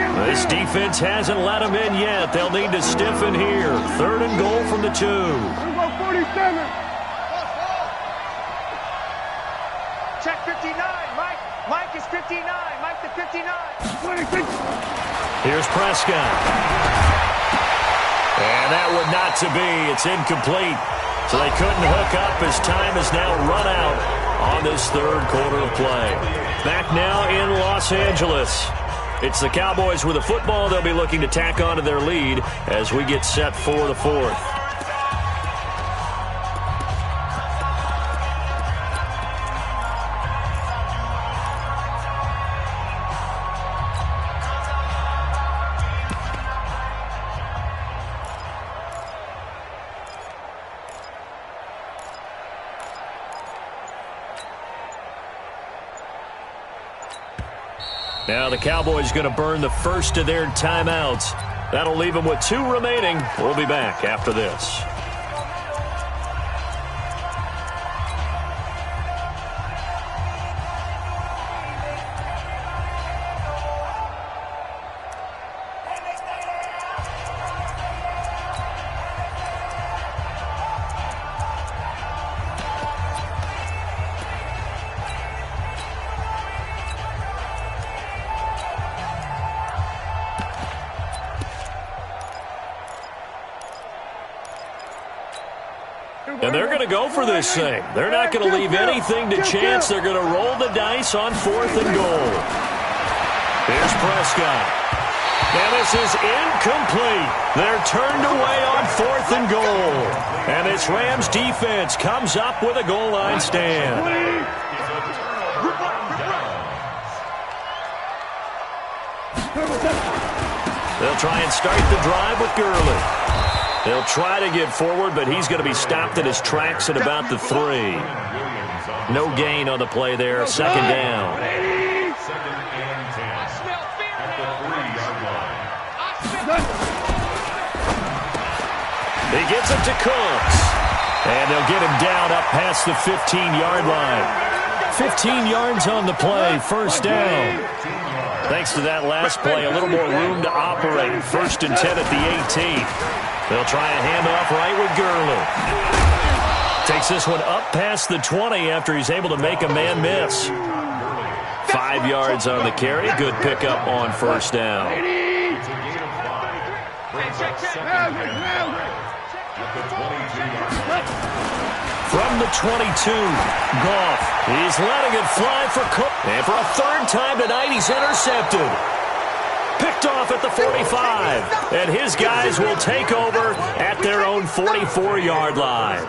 [SPEAKER 1] This defense hasn't let them in yet. They'll need to stiffen here. 3rd and goal from the 2.
[SPEAKER 4] Here we go. 47.
[SPEAKER 2] Check 59. Mike is 59. Mike the 59.
[SPEAKER 4] 26.
[SPEAKER 1] Here's Prescott. And that would not to be. It's incomplete. So they couldn't hook up as time has now run out on this 3rd quarter of play. Back now in Los Angeles. It's the Cowboys with the football. They'll be looking to tack on to their lead as we get set for the 4th. Now the Cowboys going to burn the first of their timeouts. That'll leave them with 2 remaining. We'll be back after this. And they're going to go for this thing. They're not going to leave anything to chance. They're going to roll the dice on 4th and goal. Here's Prescott. And this is incomplete. They're turned away on 4th and goal. And this Rams defense comes up with a goal line stand. They'll try and start the drive with Gurley. They'll try to get forward, but he's going to be stopped in his tracks at about the 3. No gain on the play there. 2nd down.
[SPEAKER 3] 2nd and 10. At the 3-yard line.
[SPEAKER 1] He gives it to Cooks. And they'll get him down up past the 15-yard line. 15 yards on the play, first down. Thanks to that last play, a little more room to operate. 1st and 10 at the 18. They'll try a handoff right with Gurley. Takes this one up past the 20 after he's able to make a man miss. 5 yards on the carry. Good pickup on first down. From the 22, Goff. He's letting it fly for Cook. And for a 3rd time tonight, he's intercepted. Picked off at the 45. And his guys will take over at their own 44-yard line.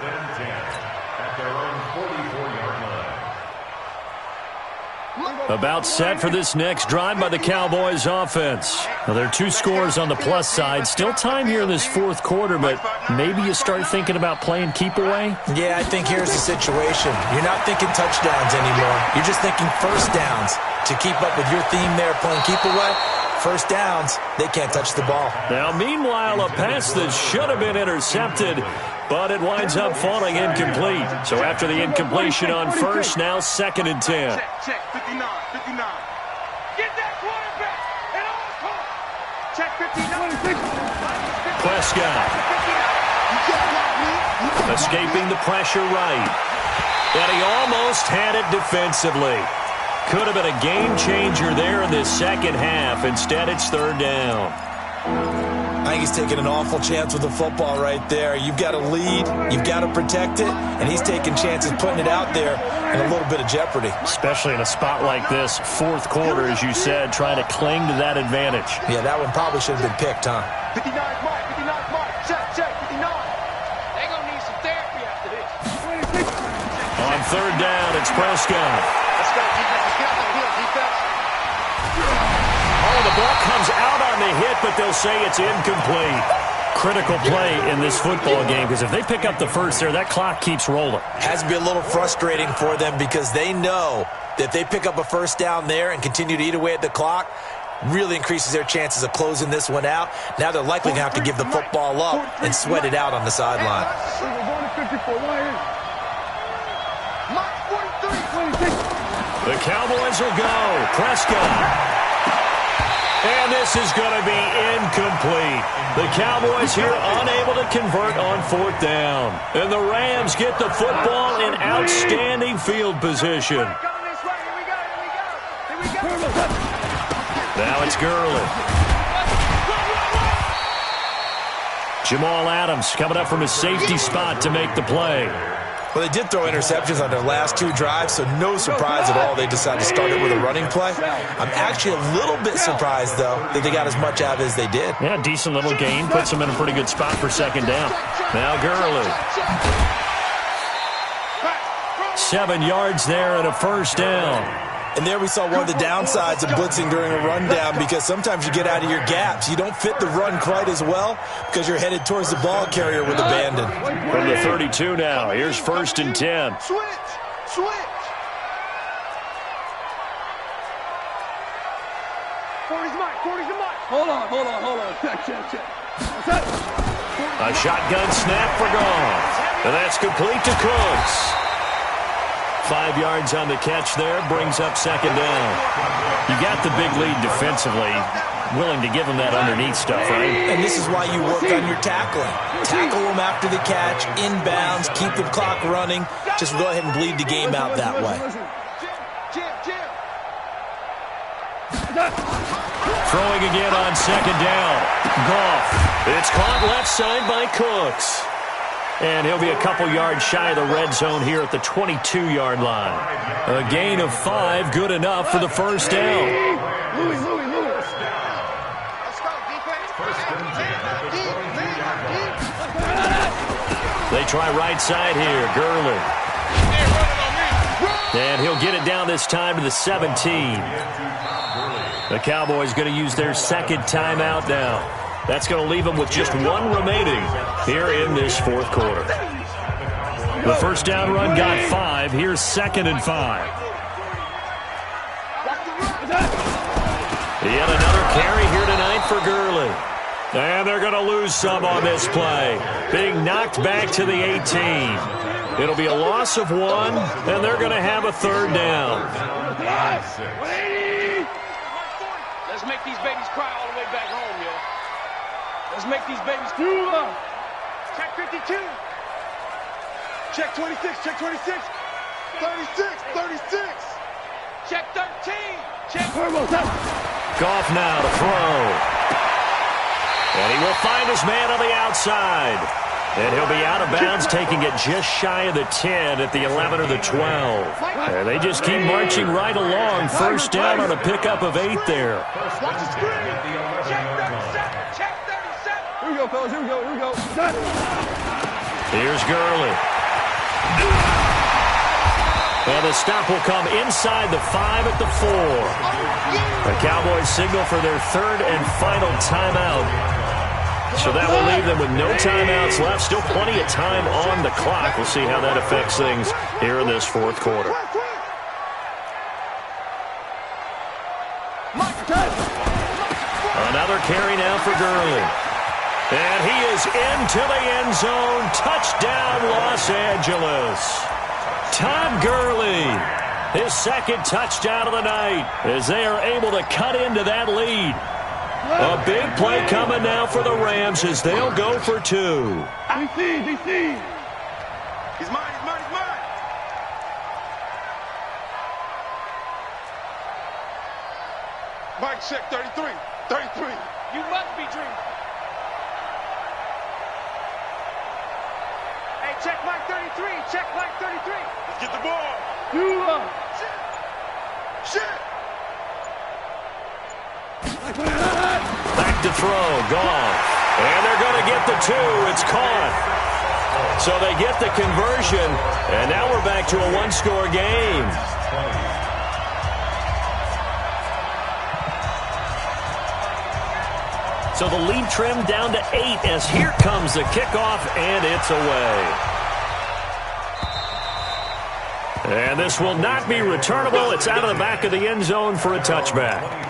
[SPEAKER 1] About set for this next drive by the Cowboys offense. Now, there are 2 scores on the plus side. Still time here in this 4th quarter, but maybe you start thinking about playing keep away?
[SPEAKER 5] Yeah, I think here's the situation. You're not thinking touchdowns anymore. You're just thinking first downs. To keep up with your theme there, playing keep away, first downs, they can't touch the ball.
[SPEAKER 1] Now, meanwhile, a pass that should have been intercepted, but it winds up falling incomplete. So after the incompletion on first, now 2nd and 10.
[SPEAKER 2] Check, 59, 59. Get that quarterback and all check 59.
[SPEAKER 1] Prescott. Escaping the pressure right. And he almost had it defensively. Could have been a game changer there in this second half. Instead, it's 3rd down.
[SPEAKER 5] I think he's taking an awful chance with the football right there. You've got to lead, you've got to protect it, and he's taking chances putting it out there in a little bit of jeopardy.
[SPEAKER 1] Especially in a spot like this, 4th quarter, as you said, trying to cling to that advantage.
[SPEAKER 5] Yeah, that one probably should have been picked, huh?
[SPEAKER 2] 59 mark, 59 mark. Check, 59. They're going to need some therapy after this.
[SPEAKER 1] On 3rd down, it's Prescott.
[SPEAKER 2] Let's go, defense. Let's get out of here, defense.
[SPEAKER 1] Oh, the ball comes out on the hit, but they'll say it's incomplete. Critical play in this football game, because if they pick up the first there, that clock keeps rolling.
[SPEAKER 5] Has to be a little frustrating for them because they know that if they pick up a first down there and continue to eat away at the clock, really increases their chances of closing this one out. Now they're likely going to have to give the football up and sweat it out on the sideline.
[SPEAKER 1] The Cowboys will go. Prescott. And this is going to be incomplete. The Cowboys here unable to convert on 4th down. And the Rams get the football in outstanding field position. Now it's Gurley. Jamal Adams coming up from his safety spot to make the play.
[SPEAKER 5] Well, they did throw interceptions on their last 2 drives, so no surprise at all they decided to start it with a running play. I'm actually a little bit surprised, though, that they got as much out of it as they did.
[SPEAKER 1] Yeah, decent little gain. Puts them in a pretty good spot for 2nd down. Now Gurley. 7 yards there and a first down.
[SPEAKER 5] And there we saw one of the downsides of blitzing during a rundown, because sometimes you get out of your gaps. You don't fit the run quite as well because you're headed towards the ball carrier with abandon.
[SPEAKER 1] From the 32 now, here's 1st and 10.
[SPEAKER 2] Switch. Switch. 40's mine. 40's mine.
[SPEAKER 4] Hold on. Check.
[SPEAKER 1] A shotgun snap for Goff. And that's complete to Cooks. 5 yards on the catch there, brings up 2nd down. You got the big lead defensively, willing to give them that underneath stuff, right?
[SPEAKER 5] And this is why you work on your tackling. Tackle them after the catch, inbounds, keep the clock running. Just go ahead and bleed the game out that way.
[SPEAKER 1] Throwing again on 2nd down. Goff. It's caught left side by Cooks. And he'll be a couple yards shy of the red zone here at the 22-yard line. A gain of 5, good enough for the first down. They try right side here, Gurley. And he'll get it down this time to the 17. The Cowboys going to use their 2nd timeout now. That's going to leave them with just 1 remaining here in this 4th quarter. The first down run got 5. Here's 2nd and 5. Yet another carry here tonight for Gurley. And they're going to lose some on this play. Being knocked back to the 18. It'll be a loss of 1, and they're going to have a third down.
[SPEAKER 4] Let's make these babies cry all the way back home, yo. Let's make these babies cry.
[SPEAKER 2] Check 52. Check 26. Check 26. 36. 36.
[SPEAKER 4] Check 13. Check.
[SPEAKER 1] Goff now to throw. And he will find his man on the outside. And he'll be out of bounds, taking it just shy of the 10 at the 11 or the 12. And they just keep marching right along. First down on a pickup of 8 there.
[SPEAKER 4] Check 37. Check 37.
[SPEAKER 6] Here we go, fellas. Here we go. Here we go.
[SPEAKER 1] Here's Gurley. And the stop will come inside the 5 at the 4. The Cowboys signal for their third and final timeout. So that will leave them with no timeouts left. Still plenty of time on the clock. We'll see how that affects things here in this fourth quarter. Another carry now for Gurley. And he is into the end zone. Touchdown, Los Angeles. Todd Gurley, his second touchdown of the night, as they are able to cut into that lead. A big play coming now for the Rams as they'll go for 2.
[SPEAKER 2] DC. He's mine. He's mine. He's mine. Mike, check 33. 33.
[SPEAKER 4] You must be dreaming. Hey, check Mike 33. Check Mike 33.
[SPEAKER 2] Let's get the ball. Shit.
[SPEAKER 1] Back to throw, gone. And they're going to get the 2. It's caught. So they get the conversion, and now we're back to a one-score game. So the lead trimmed down to 8 as here comes the kickoff, and it's away. And this will not be returnable. It's out of the back of the end zone for a touchback.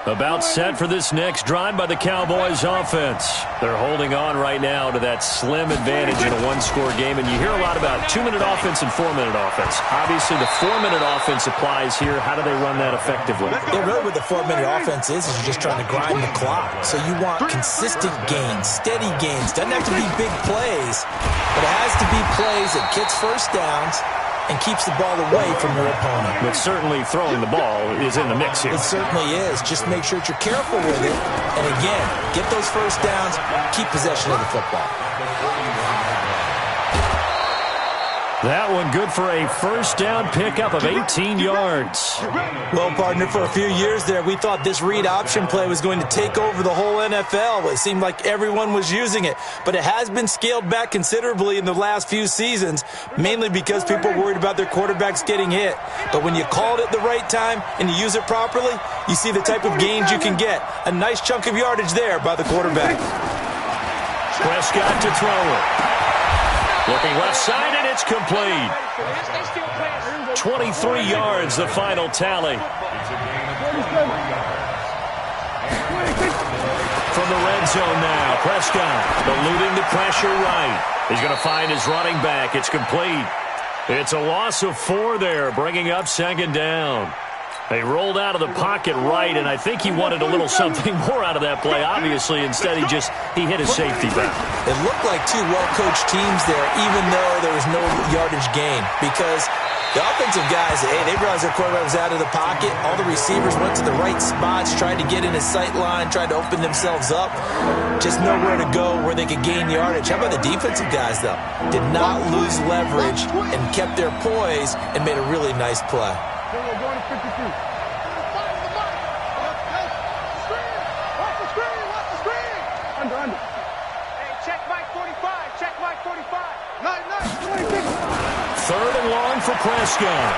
[SPEAKER 1] About set for this next drive by the Cowboys offense. They're holding on right now to that slim advantage in a one-score game, and you hear a lot about 2-minute offense and 4-minute offense. Obviously, the 4-minute offense applies here. How do they run that effectively?
[SPEAKER 5] Yeah, really what the 4-minute offense is you're just trying to grind the clock. So you want consistent gains, steady gains. Doesn't have to be big plays, but it has to be plays that gets first downs and keeps the ball away from your opponent.
[SPEAKER 1] But certainly throwing the ball is in the mix here.
[SPEAKER 5] It certainly is. Just make sure that you're careful with it. And again, get those first downs, keep possession of the football.
[SPEAKER 1] That one good for a first down pickup of 18 yards.
[SPEAKER 5] Well, partner, for a few years there, we thought this read option play was going to take over the whole NFL. It seemed like everyone was using it. But it has been scaled back considerably in the last few seasons, mainly because people are worried about their quarterbacks getting hit. But when you call it at the right time and you use it properly, you see the type of gains you can get. A nice chunk of yardage there by the quarterback.
[SPEAKER 1] Prescott to throw it. Looking left side, and it's complete. 23 yards, the final tally. From the red zone now, Prescott eluding the pressure right. He's going to find his running back. It's complete. It's a loss of 4 there, bringing up second down. They rolled out of the pocket right, and I think he wanted a little something more out of that play, obviously. Instead, he hit his safety back.
[SPEAKER 5] It looked like 2 well-coached teams there, even though there was no yardage gain, because the offensive guys, they realized their quarterback was out of the pocket. All the receivers went to the right spots, tried to get in his sight line, tried to open themselves up. Just nowhere to go where they could gain yardage. How about the defensive guys, though? Did not lose leverage and kept their poise and made a really nice play.
[SPEAKER 1] Third and long for Prescott.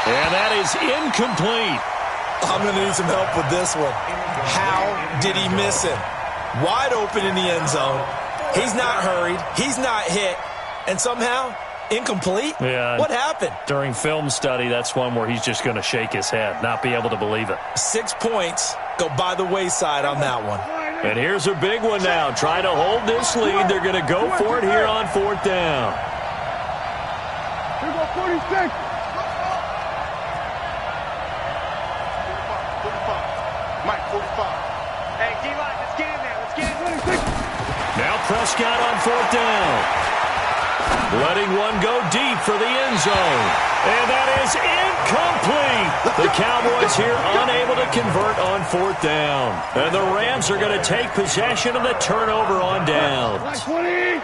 [SPEAKER 1] And that is incomplete.
[SPEAKER 5] I'm going to need some help with this one. How did he miss him? Wide open in the end zone. He's not hurried. He's not hit. And somehow, incomplete?
[SPEAKER 1] Yeah.
[SPEAKER 5] What happened?
[SPEAKER 1] During film study, that's one where he's just going to shake his head, not be able to believe it.
[SPEAKER 5] 6 points go by the wayside on that one.
[SPEAKER 1] And here's a big one now. Try to hold this lead. They're going to go for it here on 4th down.
[SPEAKER 2] Here we go, 46. 45. Mike, 45.
[SPEAKER 4] Hey, D-line, let's get in there. Let's get in there.
[SPEAKER 2] 26.
[SPEAKER 1] Now Prescott on 4th down. Letting one go deep for the end zone. And that is incomplete. The Cowboys here unable to convert on 4th down. And the Rams are going to take possession of the turnover on downs.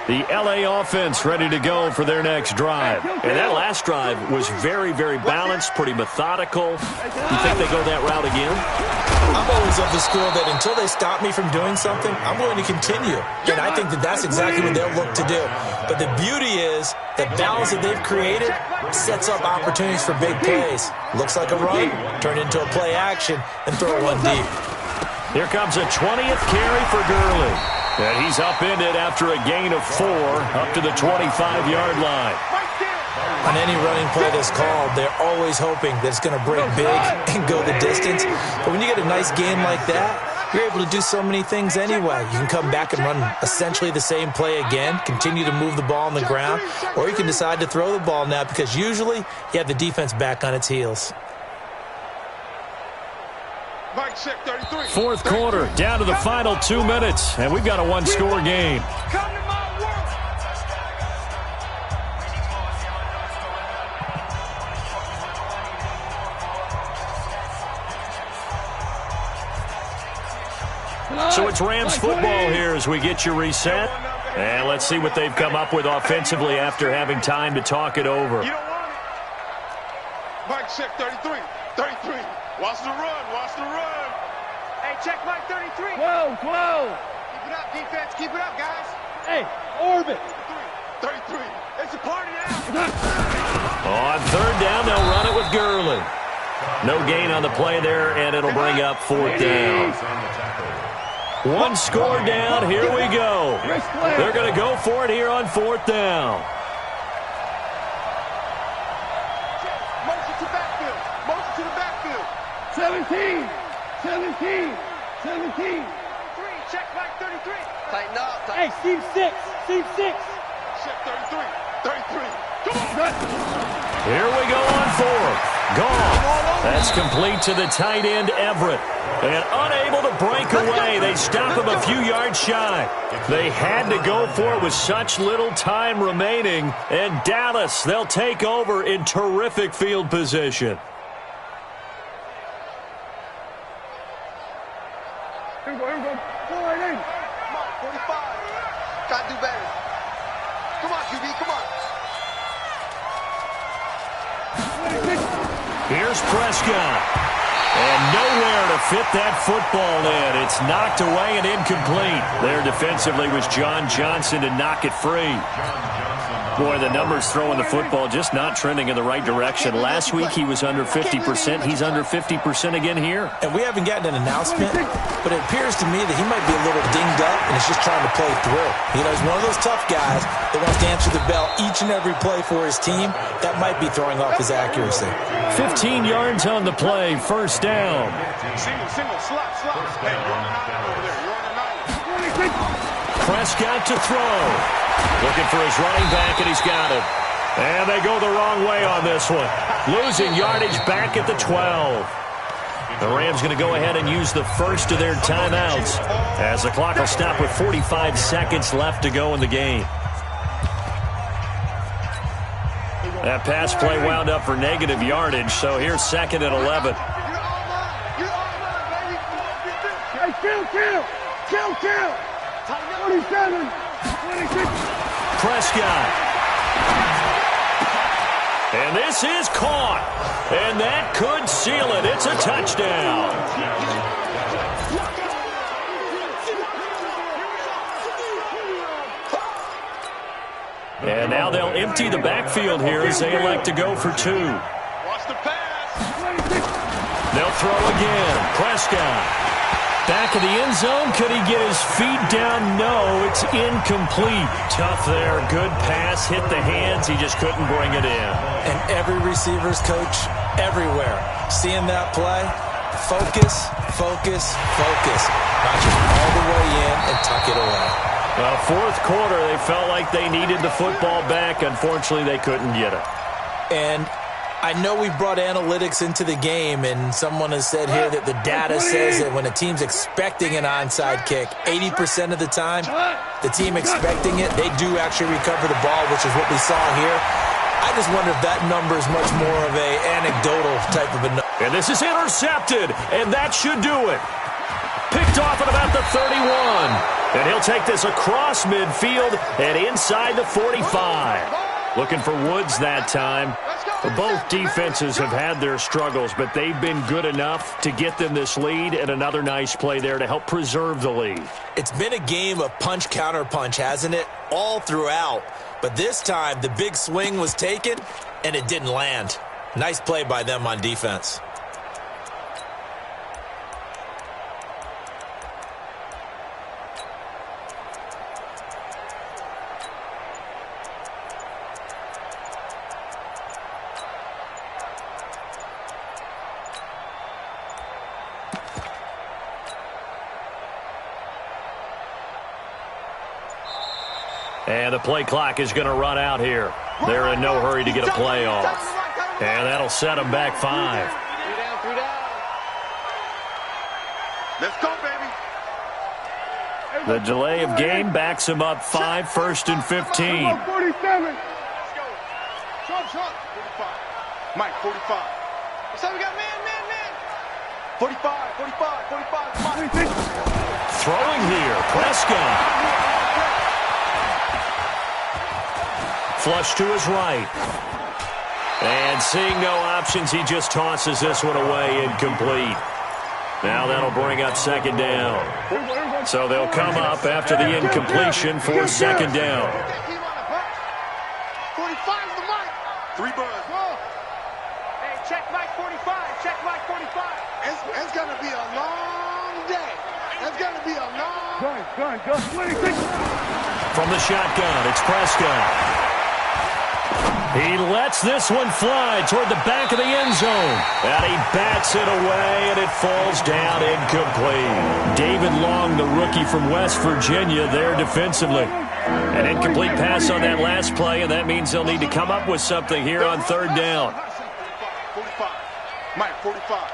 [SPEAKER 1] The LA offense ready to go for their next drive. And that last drive was very, very balanced, pretty methodical. You think they go that route again?
[SPEAKER 5] I'm always of the school that until they stop me from doing something, I'm going to continue. And I think that that's exactly what they'll look to do. But the beauty is the balance that they've created sets up opportunities for big plays. Looks like a run, turn into a play action, and throw one deep.
[SPEAKER 1] Here comes a 20th carry for Gurley. And he's upended after a gain of 4 up to the 25-yard line.
[SPEAKER 5] On any running play that's called, they're always hoping that it's going to break big and go the distance. But when you get a nice game like that, you're able to do so many things anyway. You can come back and run essentially the same play again, continue to move the ball on the ground, or you can decide to throw the ball now because usually you have the defense back on its heels.
[SPEAKER 1] Fourth quarter, down to the final 2 minutes, and we've got a one-score game. So it's Rams football here as we get you reset. And let's see what they've come up with offensively after having time to talk it over.
[SPEAKER 2] You don't want it. Mike, check 33. 33. Watch the run. Watch the run.
[SPEAKER 4] Hey, check Mike 33.
[SPEAKER 2] 12. 12.
[SPEAKER 4] Keep it up, defense. Keep it up, guys.
[SPEAKER 2] Hey, orbit. 33. It's a party now.
[SPEAKER 1] On 3rd down, they'll run it with Gurley. No gain on the play there, and it'll bring up 4th down. One score down, here we go. They're going to go for it here on 4th down.
[SPEAKER 2] Motion to backfield. Motion to the backfield. 17. 17. 17.
[SPEAKER 4] 33, check Mike 33. Tighten up.
[SPEAKER 2] Hey, Steve 6. Steve 6. Check 33. 33. Come on.
[SPEAKER 1] Here we go on 4th. Gone. That's complete to the tight end, Everett. And unable to break away. They stop him a few yards shy. They had to go for it with such little time remaining. And Dallas, they'll take over in terrific field position.
[SPEAKER 2] Here we go. Here we go. 48.
[SPEAKER 4] Come on, 45. Gotta do better. Come on, QB, come on.
[SPEAKER 1] Here's Prescott. And nowhere to fit that football in. It's knocked away and incomplete. There defensively was John Johnson to knock it free. Boy, the numbers throwing the football just not trending in the right direction. Last week he was under 50%. He's under 50% again here.
[SPEAKER 5] And we haven't gotten an announcement, but it appears to me that he might be a little dinged up and is just trying to play through. You know, he's one of those tough guys that wants to answer the bell each and every play for his team. That might be throwing off his accuracy.
[SPEAKER 1] 15 yards on the play, 1st down.
[SPEAKER 2] Single, slot. Hey, you're on the island over there. You're on the island.
[SPEAKER 1] Prescott to throw. Looking for his running back, and he's got it. And they go the wrong way on this one. Losing yardage back at the 12. The Rams going to go ahead and use the first of their timeouts as the clock will stop with 45 seconds left to go in the game. That pass play wound up for negative yardage, so here's 2nd and 11.
[SPEAKER 2] Hey, kill. 27. 26.
[SPEAKER 1] Prescott. And this is caught. And that could seal it. It's a touchdown. And now they'll empty the backfield here as they elect to go for 2.
[SPEAKER 2] Watch the pass.
[SPEAKER 1] They'll throw again. Prescott. Back of the end zone. Could he get his feet down? No, it's incomplete. Tough there. Good pass. Hit the hands. He just couldn't bring it in.
[SPEAKER 5] And every receiver's coach everywhere. Seeing that play, focus, focus, focus. Not just all the way in and tuck it away.
[SPEAKER 1] Well, fourth quarter, they felt like they needed the football back. Unfortunately, they couldn't get it.
[SPEAKER 5] And I know we brought analytics into the game, and someone has said here that the data says that when a team's expecting an onside kick, 80% of the time, the team expecting it, they do actually recover the ball, which is what we saw here. I just wonder if that number is much more of a anecdotal type of a number.
[SPEAKER 1] And this is intercepted, and that should do it. Picked off at about the 31. And he'll take this across midfield and inside the 45. Looking for Woods that time. Both defenses have had their struggles, but they've been good enough to get them this lead, and another nice play there to help preserve the lead.
[SPEAKER 5] It's been a game of punch-counter-punch, hasn't it? All throughout. But this time, the big swing was taken, and it didn't land. Nice play by them on defense.
[SPEAKER 1] And the play clock is going to run out here. They're in no hurry to get a play off. And that'll set them back 5.
[SPEAKER 2] Let's go, baby.
[SPEAKER 1] The delay of game backs them up 5, 1st and 15.
[SPEAKER 2] 47. Mike, 45.
[SPEAKER 4] So we got man.
[SPEAKER 2] 45.
[SPEAKER 1] Throwing here, Prescott. Flush to his right. And seeing no options, he just tosses this one away, incomplete. Now that'll bring up 2nd down. So they'll come up after the incompletion for 2nd down.
[SPEAKER 2] 45 the Mike. 3 birds.
[SPEAKER 4] Hey, check Mike 45. Check Mike 45.
[SPEAKER 2] It's going to be a long day. It's going to be a long...
[SPEAKER 3] Go. 26.
[SPEAKER 1] From the shotgun, it's Prescott. He lets this one fly toward the back of the end zone. And he bats it away, and it falls down incomplete. David Long, the rookie from West Virginia, there defensively. An incomplete pass on that last play, and that means they'll need to come up with something here on 3rd down.
[SPEAKER 2] 45. Mike, 45.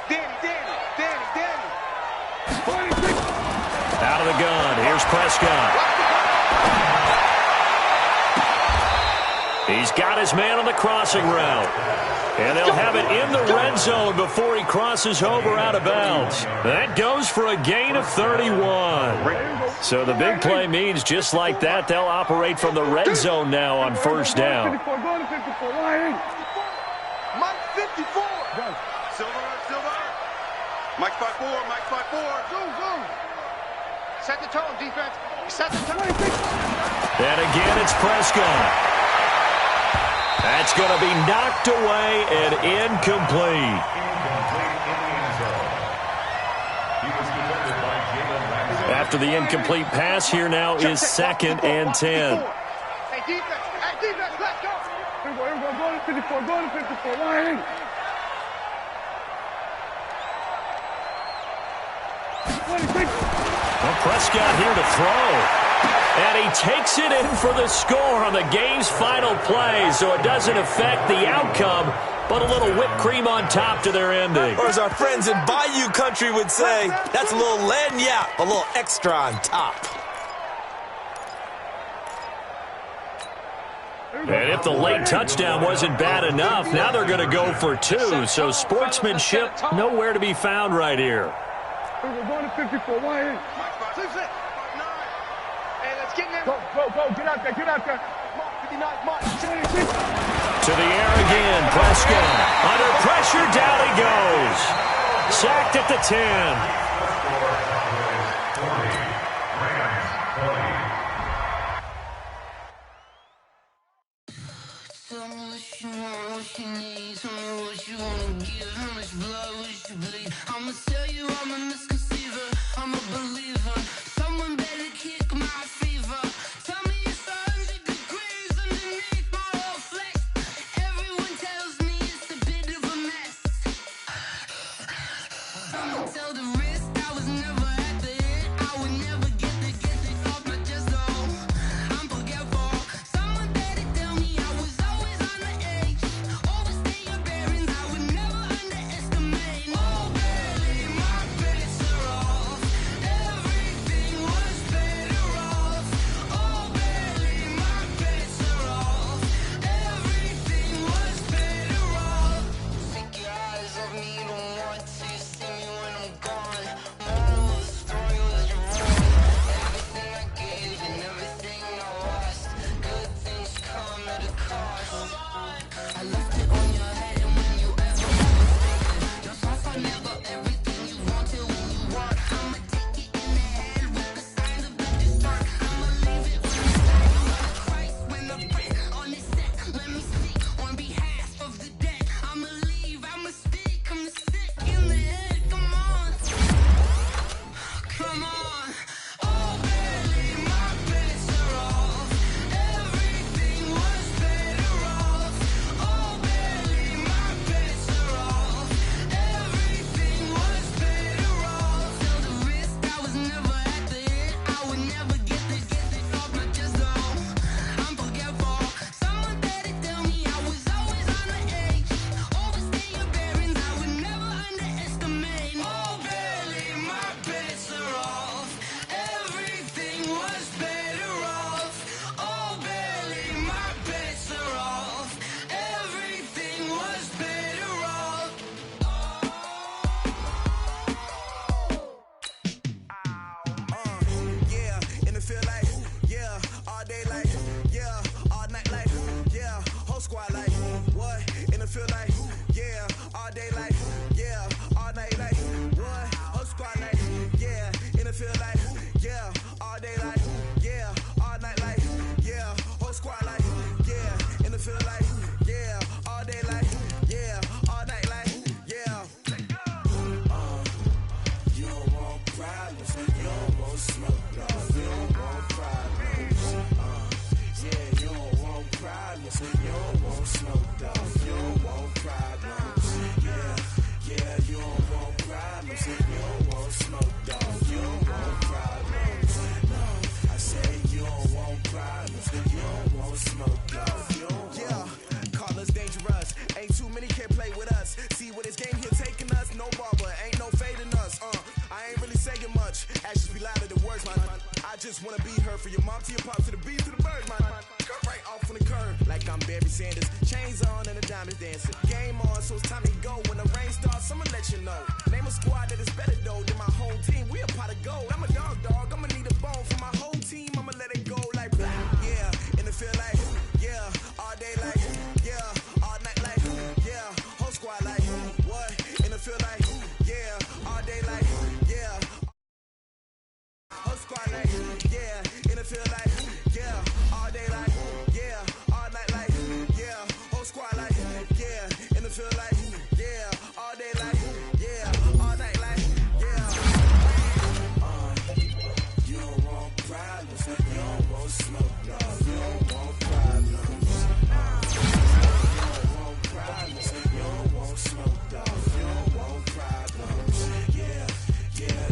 [SPEAKER 2] Danny.
[SPEAKER 3] 26.
[SPEAKER 1] Out of the gun, here's Prescott. He's got his man on the crossing route. And they'll have it in the red zone before he crosses over out of bounds. That goes for a gain of 31. So the big play means just like that, they'll operate from the red zone now on 1st down.
[SPEAKER 2] Mike 54. Silver. Mike 54. Go.
[SPEAKER 4] Set the tone, defense. Set the tone.
[SPEAKER 1] And again, it's Prescott. That's going to be knocked away and incomplete. After the incomplete pass, here now is 2nd and 10.
[SPEAKER 4] Hey, defense, let's go.
[SPEAKER 3] Go to 54. Lying. 26.
[SPEAKER 1] Well, Prescott here to throw. And he takes it in for the score on the game's final play, so it doesn't affect the outcome, but a little whipped cream on top to their ending.
[SPEAKER 5] Or as our friends in Bayou Country would say, that's a little lagniappe, a little extra on top.
[SPEAKER 1] And if the late touchdown wasn't bad enough, now they're going to go for 2, so sportsmanship nowhere to be found right here.
[SPEAKER 3] We're going to 54. Lying.
[SPEAKER 4] Get in there.
[SPEAKER 3] Go. Get out there.
[SPEAKER 4] 59, Mark.
[SPEAKER 3] 26.
[SPEAKER 1] To the air again, Prescott. Under pressure, down he goes. Sacked at the 10.
[SPEAKER 6] Tell me what you want, what you need. Tell me what you wanna give. How much blood would you bleed? I'ma tell you I'm a misconceiver. I'm a believer. Someone better kick my fever. Tell me it's 100 degrees underneath my whole flesh. Everyone tells me it's a bit of a mess. I'ma tell the risk I was never at the hit. I would never get it off my chest though. I'm forgetful. Someone better tell me I was always on the edge. Overstay your bearings, I would never underestimate. Oh baby, my bets are off. Everything was better off. Oh baby, my bets are off. Everything was better off. Take your eyes off me, you don't want to see me when I'm gone. Moral of the story was you're wrong. Everything I gave and everything I lost. Good things come at a cost. I left it on your head, and when you ever overthink it, your thoughts are never everything you wanted when you want. I'ma take it in the head with the signs of the distort. I'ma leave it on the side. I'm gonna Christ when I pray on this set. Let me speak on behalf of the dead. I'ma leave, I'ma speak. I'm sick in the head. Come on, come on. Oh baby, my bets are off. Everything was better off. Oh baby, my bets are off. Everything was better off. Tell the risk I was never at the hit. I would never get it off my chest though. I'm forgetful. Someone better tell me I was always on the edge. Overstay your bearings, I would never underestimate. Oh baby, my bets are off. Everything was better off. Oh baby, my bets are off. Everything was better off.
[SPEAKER 7] Yeah, and it feel like, yeah, all day like, yeah, all night like, yeah, whole squad like, what? And it feel like, yeah, all day like, yeah, all night like, what? Whole squad like, yeah, and it feel like, yeah, all day like, yeah, all night like, yeah, whole squad like, yeah, and it feel like, yeah, all day like, yeah, all night like, yeah. You don't want problems, you don't want smoke, no, you don't want problems. Yeah, you don't want problems, you don't want smoke, dog, you don't want problems. Yeah, you don't want problems, you don't want smoke, dog, you don't want problems. No, I say you don't want problems, you don't want smoke, dog, you don't want. Yeah, call us dangerous, ain't too many can play with us. See where this game here taking us, no barber, ain't no fading us. I ain't really saying much, actions be louder than words, man. I just wanna be heard from your mom to your pops to the beat to the birds, man. Cut right off on the curb, like I'm Barry Sanders. Chains on and the diamonds dancing. Game on, so it's time to go. When the rain starts, I'ma let you know. Name a squad that is better though than my whole team. We a pot of gold. I'm a dog, I'ma need a bone for my whole team. I'ma let it go like blah. Yeah, and it feel like, yeah, all day like, yeah, all night like, yeah, whole squad like, what? And it feel like, yeah, all day like, yeah. Whole squad like, yeah, and it feel like, yeah, all day like, yeah, all night like, yeah, whole squad like, yeah, and it feel like, yeah, all day like, yeah, all night like, yeah. You don't want problems, you don't want smoke, no, you don't want problems. You don't want problems, you don't want smoke, dog, you don't want problems. Yeah,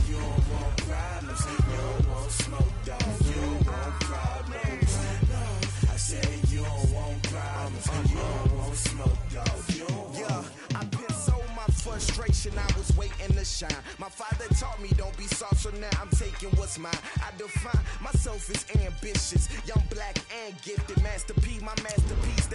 [SPEAKER 7] you don't want problems, you don't want smoke, dog, you don't want problems. No, I say you don't want problems, you don't want smoke, dog, you don't want. Yeah, I've been so my frustration, I was waiting to shine. My father taught me don't be soft, so now I'm taking what's mine. I define myself as ambitious, young, black, and gifted. Master P, my masterpiece.